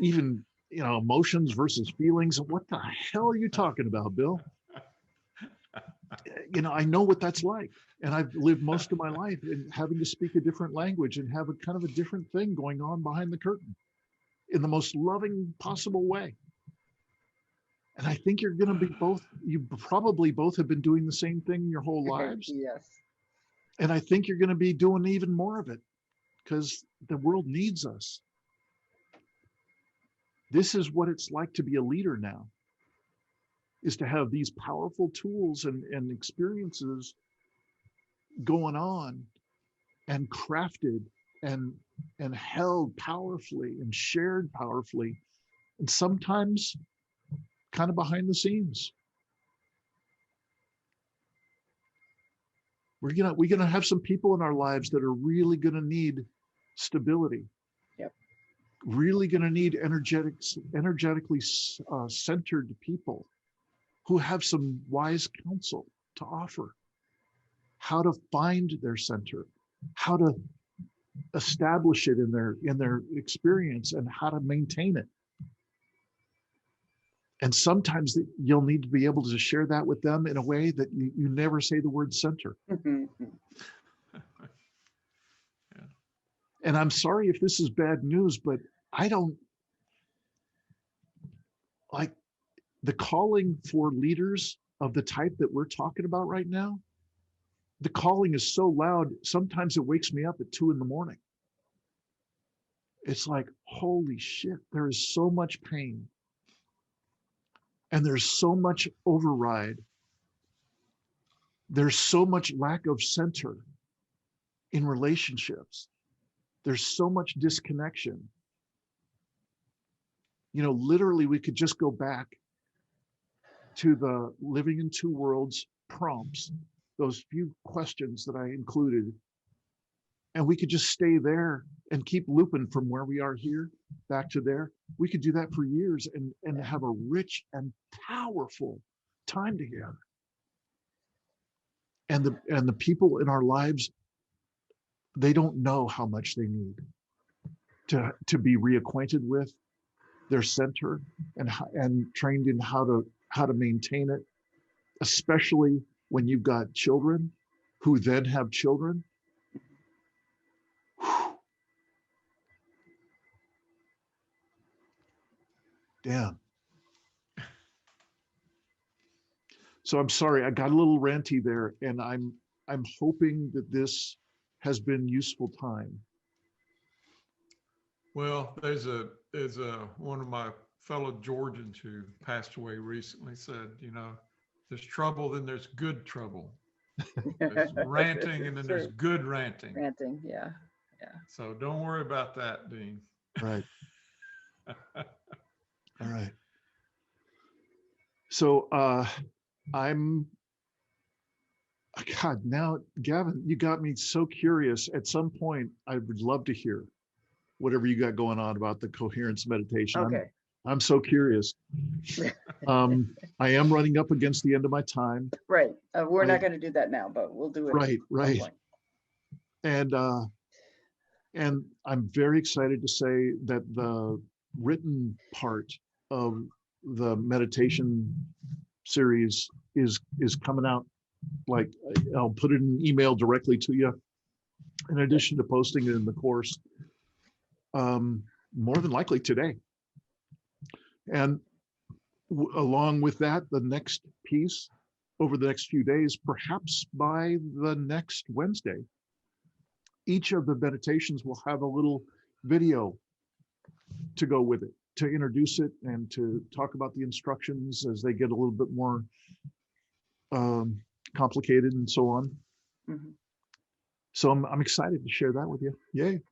even, emotions versus feelings. What the hell are you talking about, Bill? I know what that's like. And I've lived most of my life in having to speak a different language and have a kind of a different thing going on behind the curtain in the most loving possible way. And I think you're going to be you probably both have been doing the same thing your whole lives. Yes. And I think you're going to be doing even more of it, because the world needs us. This is what it's like to be a leader now, is to have these powerful tools and experiences going on and crafted and held powerfully and shared powerfully, and sometimes kind of behind the scenes. We're gonna have some people in our lives that are really gonna need stability. Yep. Really gonna need energetically centered people who have some wise counsel to offer. How to find their center, how to establish it in their experience, and how to maintain it. And sometimes you'll need to be able to share that with them in a way that you never say the word center. Mm-hmm. Yeah. And I'm sorry if this is bad news, but I don't like the calling for leaders of the type that we're talking about right now. The calling is so loud, sometimes it wakes me up at 2 a.m. It's like, holy shit, there is so much pain. And there's so much override. There's so much lack of center in relationships. There's so much disconnection. Literally, we could just go back to the living in two worlds prompts, those few questions that I included, and we could just stay there and keep looping from where we are here back to there. We could do that for years and have a rich and powerful time together. And the people in our lives, they don't know how much they need to be reacquainted with their center and trained in how to maintain it, especially when you've got children who then have children. Damn. So I'm sorry, I got a little ranty there, and I'm hoping that this has been useful time. Well, there's one of my fellow Georgians who passed away recently said, you know, there's trouble, then there's good trouble. There's ranting, and then there's True. good ranting. Ranting, yeah. So don't worry about that, Dean. Right. All right. So I'm, God, now, Gavin, you got me so curious. At some point, I would love to hear whatever you got going on about the coherence meditation. Okay. I'm so curious. I am running up against the end of my time. Right. We're not going to do that now, but we'll do it. Right, at some right. point. And I'm very excited to say that the written part of the meditation series is coming out. Like, I'll put it in an email directly to you, in addition to posting it in the course, more than likely today. And along with that, the next piece over the next few days, perhaps by the next Wednesday, each of the meditations will have a little video to go with it, to introduce it and to talk about the instructions as they get a little bit more complicated and so on. Mhm. So I'm excited to share that with you. Yay.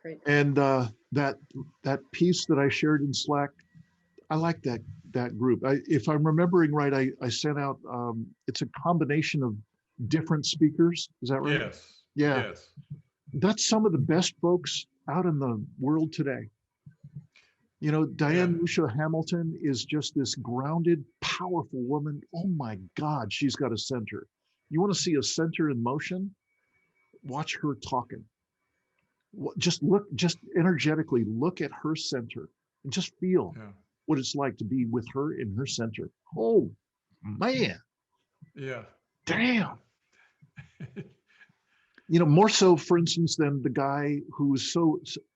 Great. And that piece that I shared in Slack, I like that group. If I'm remembering right, I sent out, it's a combination of different speakers. Is that right? Yes. Yeah. Yes. That's some of the best folks out in the world today. You know, Diane Musha Hamilton is just this grounded, powerful woman. Oh my God, she's got a center. You want to see a center in motion? Watch her talking. Just energetically look at her center and just feel what it's like to be with her in her center. Oh man. Yeah. Damn. You know, more so, for instance, than the guy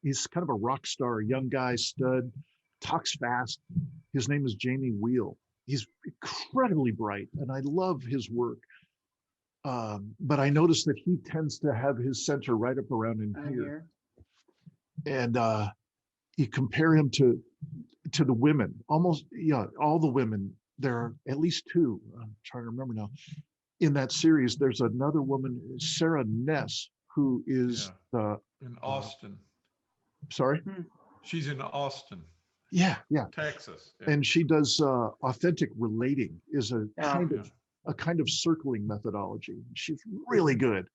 he's kind of a rock star, young guy, stud, talks fast. His name is Jamie Wheel. He's incredibly bright, and I love his work. But I noticed that he tends to have his center right up around in here. And you compare him to the women, almost, all the women. There are at least two. I'm trying to remember now. In that series, there's another woman, Sarah Ness, who is in Austin. Sorry? She's in Austin. Yeah. Texas. Yeah. And she does authentic relating, is a kind of circling methodology. She's really good.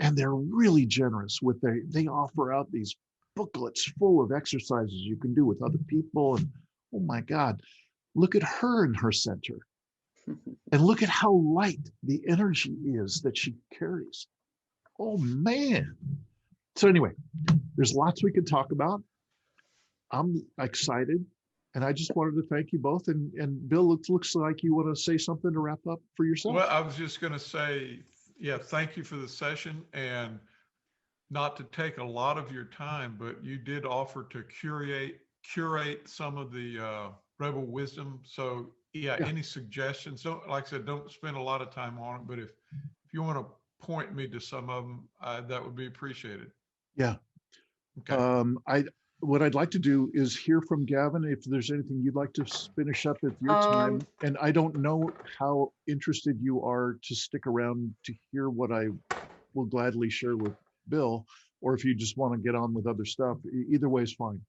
And they're really generous with they offer out these booklets full of exercises you can do with other people. And oh my God, look at her in her center. And look at how light the energy is that she carries. Oh man. So anyway, there's lots we could talk about. I'm excited. And I just wanted to thank you both. And Bill, it looks like you want to say something to wrap up for yourself. Well, I was just going to say, thank you for the session, and not to take a lot of your time, but you did offer to curate some of the Rebel Wisdom. So any suggestions? Don't, like I said, don't spend a lot of time on it, but if you want to point me to some of them, that would be appreciated. Yeah. Okay. What I'd like to do is hear from Gavin if there's anything you'd like to finish up at your time. And I don't know how interested you are to stick around to hear what I will gladly share with Bill, or if you just want to get on with other stuff. Either way is fine.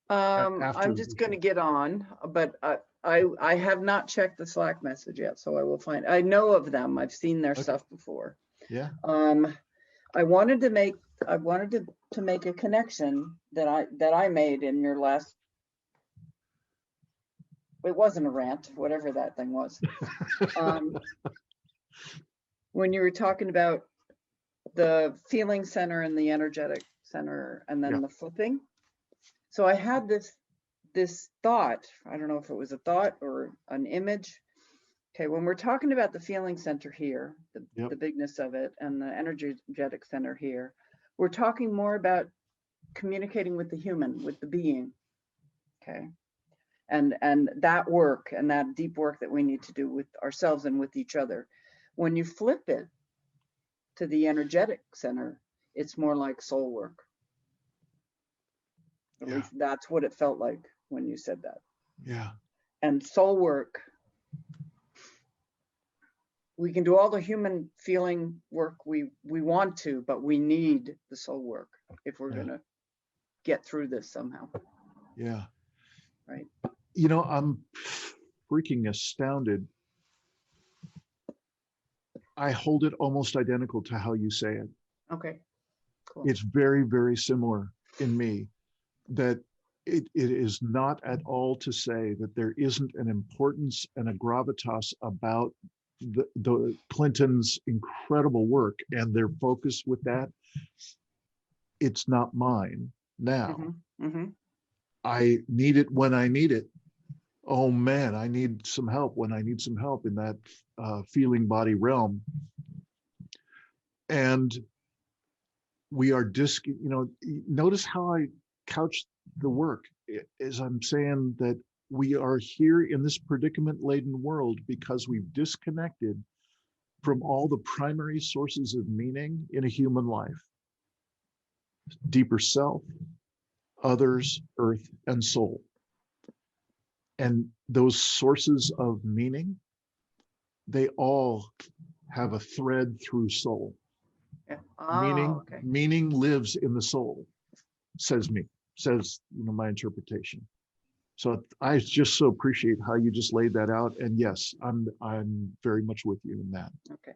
I'm just going to get on, but I have not checked the Slack message yet, so I will find. I know of them. I've seen their stuff before. Yeah. I wanted to make a connection that I made in your last. It wasn't a rant, whatever that thing was. When you were talking about the feeling center and the energetic center, and then the flipping. So I had this thought. I don't know if it was a thought or an image. Okay, when we're talking about the feeling center here, the bigness of it, and the energetic center here, we're talking more about communicating with the human, with the being. Okay, and that work and that deep work that we need to do with ourselves and with each other. When you flip it to the energetic center, it's more like soul work. At Yeah. least that's what it felt like when you said that. Yeah. And soul work, we can do all the human feeling work we want to, but we need the soul work if we're going to get through this somehow. Yeah. Right. You know, I'm freaking astounded. I hold it almost identical to how you say it. Okay, cool. It's very, very similar in me, that it is not at all to say that there isn't an importance and a gravitas about the Clintons' incredible work and their focus with that. It's not mine now. Mm-hmm, mm-hmm. I need it when I need it. Oh man, I need some help when I need some help in that feeling body realm. And we are notice how I couch the work as I'm saying that we are here in this predicament-laden world because we've disconnected from all the primary sources of meaning in a human life. Deeper self, others, earth, and soul. And those sources of meaning, they all have a thread through soul. Yeah. Oh, okay. Meaning lives in the soul, says my interpretation. So I just so appreciate how you just laid that out. And yes, I'm very much with you in that. Okay.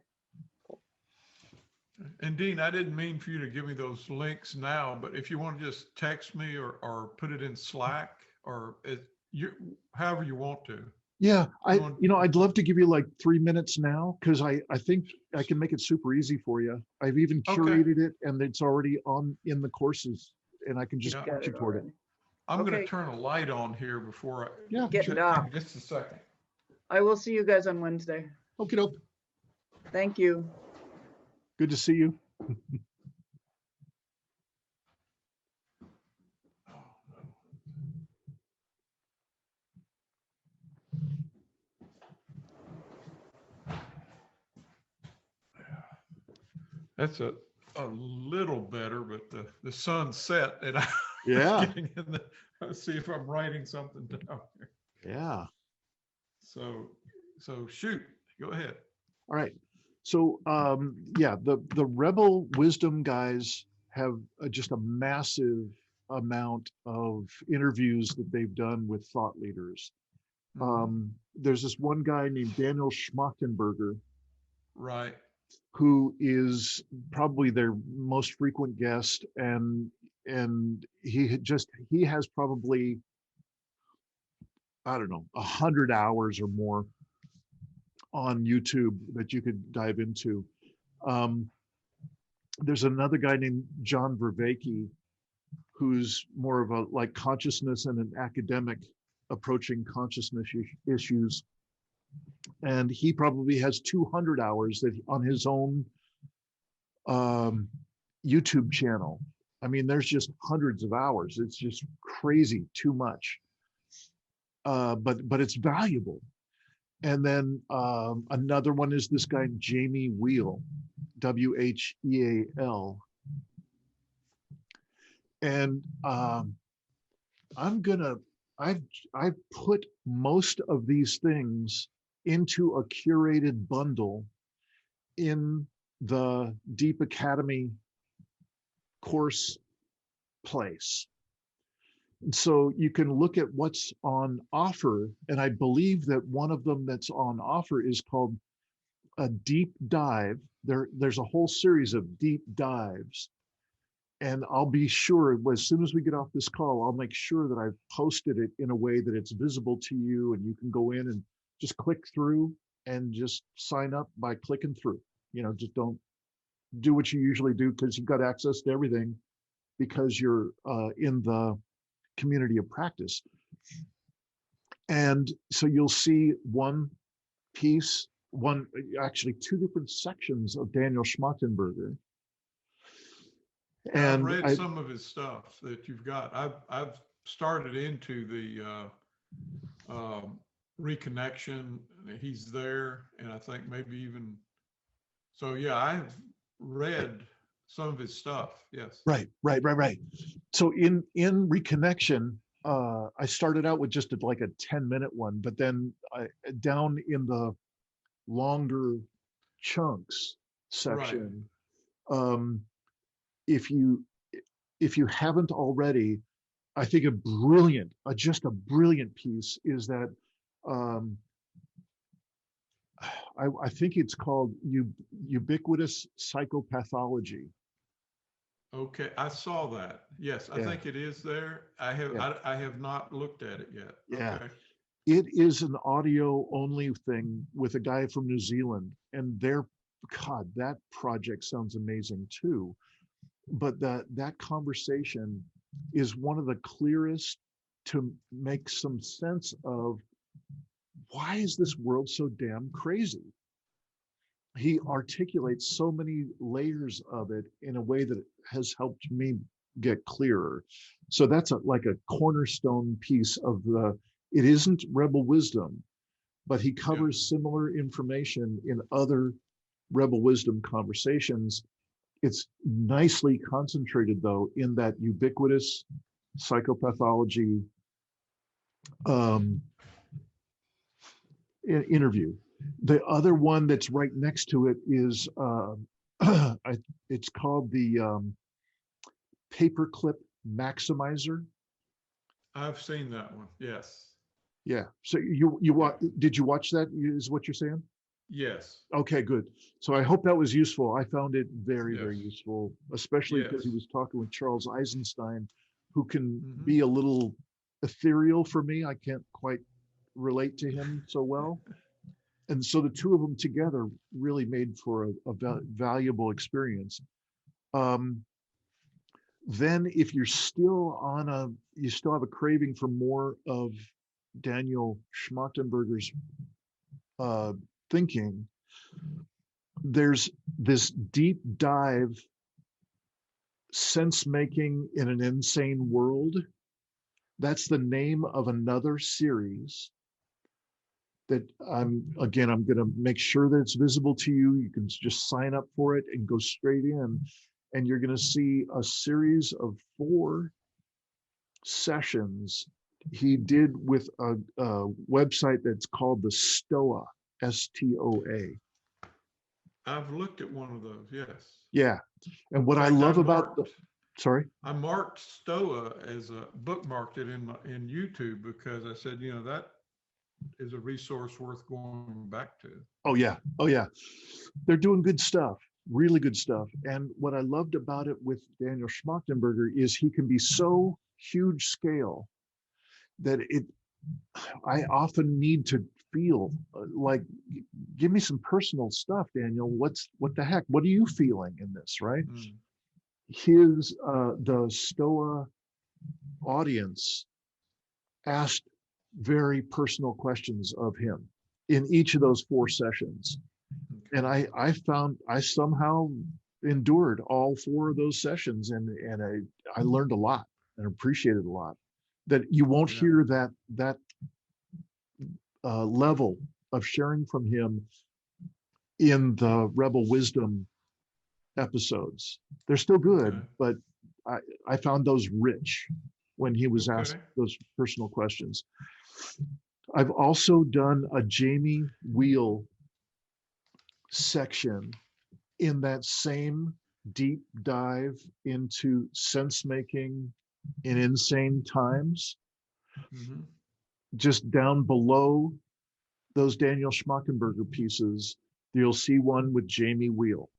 Cool. And Dean, I didn't mean for you to give me those links now, but if you want to just text me or put it in Slack or however you want to. Yeah, I'd love to give you like 3 minutes now, because I think I can make it super easy for you. I've even curated it and it's already in the courses, and I can just get you toward it. I'm going to turn a light on here before I get it off. Just a second. I will see you guys on Wednesday. Okay, doke. Thank you. Good to see you. That's a little better, but the sun set and I'm getting in the, let's see if I'm writing something down here. Yeah. So shoot, go ahead. All right. So the Rebel Wisdom guys have just a massive amount of interviews that they've done with thought leaders. There's this one guy named Daniel Schmachtenberger, right, who is probably their most frequent guest, and he has probably, I don't know, 100 hours or more on YouTube that you could dive into. There's another guy named John Vervaeke, who's more of a like consciousness and an academic approaching consciousness issues. And he probably has 200 hours that on his own YouTube channel. I mean, there's just hundreds of hours. It's just crazy, too much. But it's valuable. And then another one is this guy, Jamie Wheal, Wheal. And I've put most of these things into a curated bundle in the Deep Academy course place. So you can look at what's on offer, and I believe that one of them that's on offer is called a deep dive. There's a whole series of deep dives, and I'll be sure as soon as we get off this call, I'll make sure that I've posted it in a way that it's visible to you, and you can go in and just click through and just sign up by clicking through. Just don't do what you usually do, because you've got access to everything because you're in the community of practice. And so you'll see actually two different sections of Daniel Schmachtenberger. And I've read some of his stuff that you've got. I've started into the Reconnection. He's there, and I think maybe even so. Yeah, I've read some of his stuff. Yes. Right. So in Reconnection, I started out with just like a 10-minute one, but then down in the longer chunks section, um, if you haven't already, I think just a brilliant piece is that um, I think it's called ubiquitous psychopathology. Okay, I saw that. Yes, I Yeah, think it is there. I have yeah, I have not looked at it yet. yeah. Okay. It is an audio only thing with a guy from New Zealand, and God, that project sounds amazing too. But that conversation is one of the clearest to make some sense of why is this world so damn crazy. He articulates so many layers of it in a way that has helped me get clearer. So that's like a cornerstone piece of it isn't rebel wisdom, but he Yeah. covers similar information in other rebel wisdom conversations. It's nicely concentrated though in that ubiquitous psychopathology um, interview. The other one that's right next to it is it's called the paperclip maximizer. I've seen that one. Yes. Yeah. So did you watch that? Is what you're saying? Yes. Okay, good. So I hope that was useful. I found it very, very Yes. useful, especially because he Yes. was talking with Charles Eisenstein, who can Mhm. be a little ethereal for me. I can't quite relate to him so well. And so the two of them together really made for a valuable experience. Um, then if you're still you still have a craving for more of Daniel Schmachtenberger's thinking, there's this deep dive sense making in an insane world. That's the name of another series that I'm going to make sure that it's visible to you. You can just sign up for it and go straight in, and you're going to see a series of 4 sessions he did with a website that's called the STOA, STOA. I've looked at one of those. Yes. Yeah, and what In I fact, love about sorry. I marked Stoa as a bookmarked it in YouTube because I said, that is a resource worth going back to. Oh yeah, they're doing good stuff, really good stuff. And what I loved about it with Daniel Schmachtenberger is he can be so huge scale that I often need to feel like, give me some personal stuff, Daniel. What the heck? What are you feeling in this, right? Mm. The STOA audience asked very personal questions of him in each of those 4 sessions. Okay. And I found I somehow endured all 4 of those sessions, and I learned a lot and appreciated a lot. That you won't Yeah. hear that level of sharing from him in the Rebel Wisdom episodes. They're still good, Okay. but I found those rich when he was asked Okay. those personal questions. I've also done a Jamie Wheel section in that same deep dive into sense making in insane times. Mhm. Just down below those Daniel Schmachtenberger pieces, you'll see one with Jamie Wheel.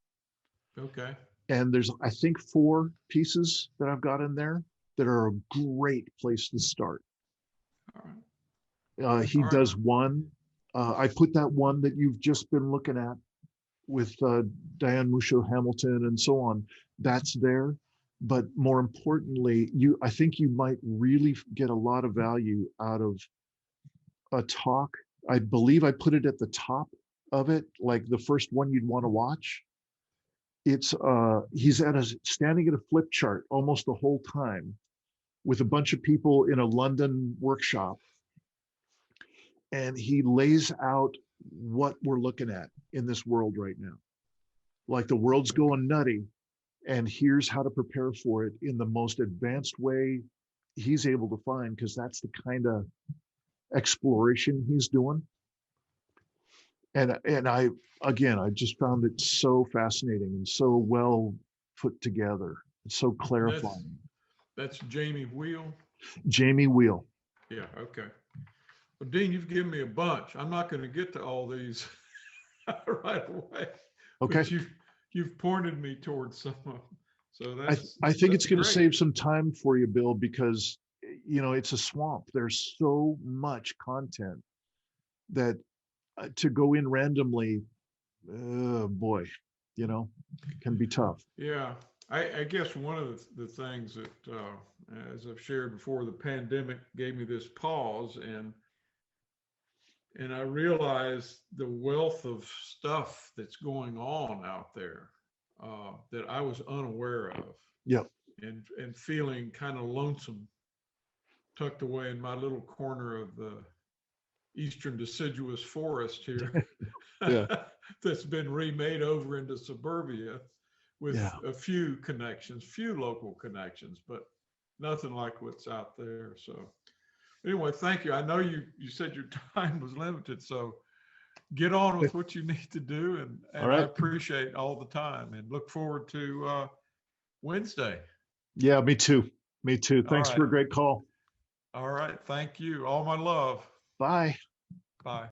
Okay. And there's, I think, 4 pieces that I've got in there that are a great place to start. All right. He All right. does one. I put that one that you've just been looking at with Diane Musho Hamilton and so on. That's there. But more importantly, I think you might really get a lot of value out of a talk. I believe I put it at the top of it, like the first one you'd want to watch. It's he's standing at a flip chart almost the whole time with a bunch of people in a London workshop, And he lays out what we're looking at in this world right now. Like the world's going nutty, and here's how to prepare for it in the most advanced way he's able to find, because that's the kind of exploration he's doing. And I just found it so fascinating and so well put together. It's so clarifying. That's Jamie Wheel. Jamie Wheel. Yeah, okay. Well, Dean, you've given me a bunch. I'm not going to get to all these right away. Okay. But you've pointed me towards some of them. So I think it's going to great. save some time for you, Bill, because it's a swamp. There's so much content that to go in randomly, boy, can be tough. Yeah, I guess one of the things that, as I've shared before, the pandemic gave me this pause, and I realized the wealth of stuff that's going on out there that I was unaware of. Yep. And feeling kind of lonesome, tucked away in my little corner of the eastern deciduous forest here. Yeah. That's been remade over into suburbia with Yeah. a few local connections, but nothing like what's out there. So anyway, thank you. I know you said your time was limited, so get on with what you need to do. And All right. I appreciate all the time and look forward to Wednesday. Yeah, me too. Me too. Thanks for a great call. All right. Thank you. All my love. Bye. Bye.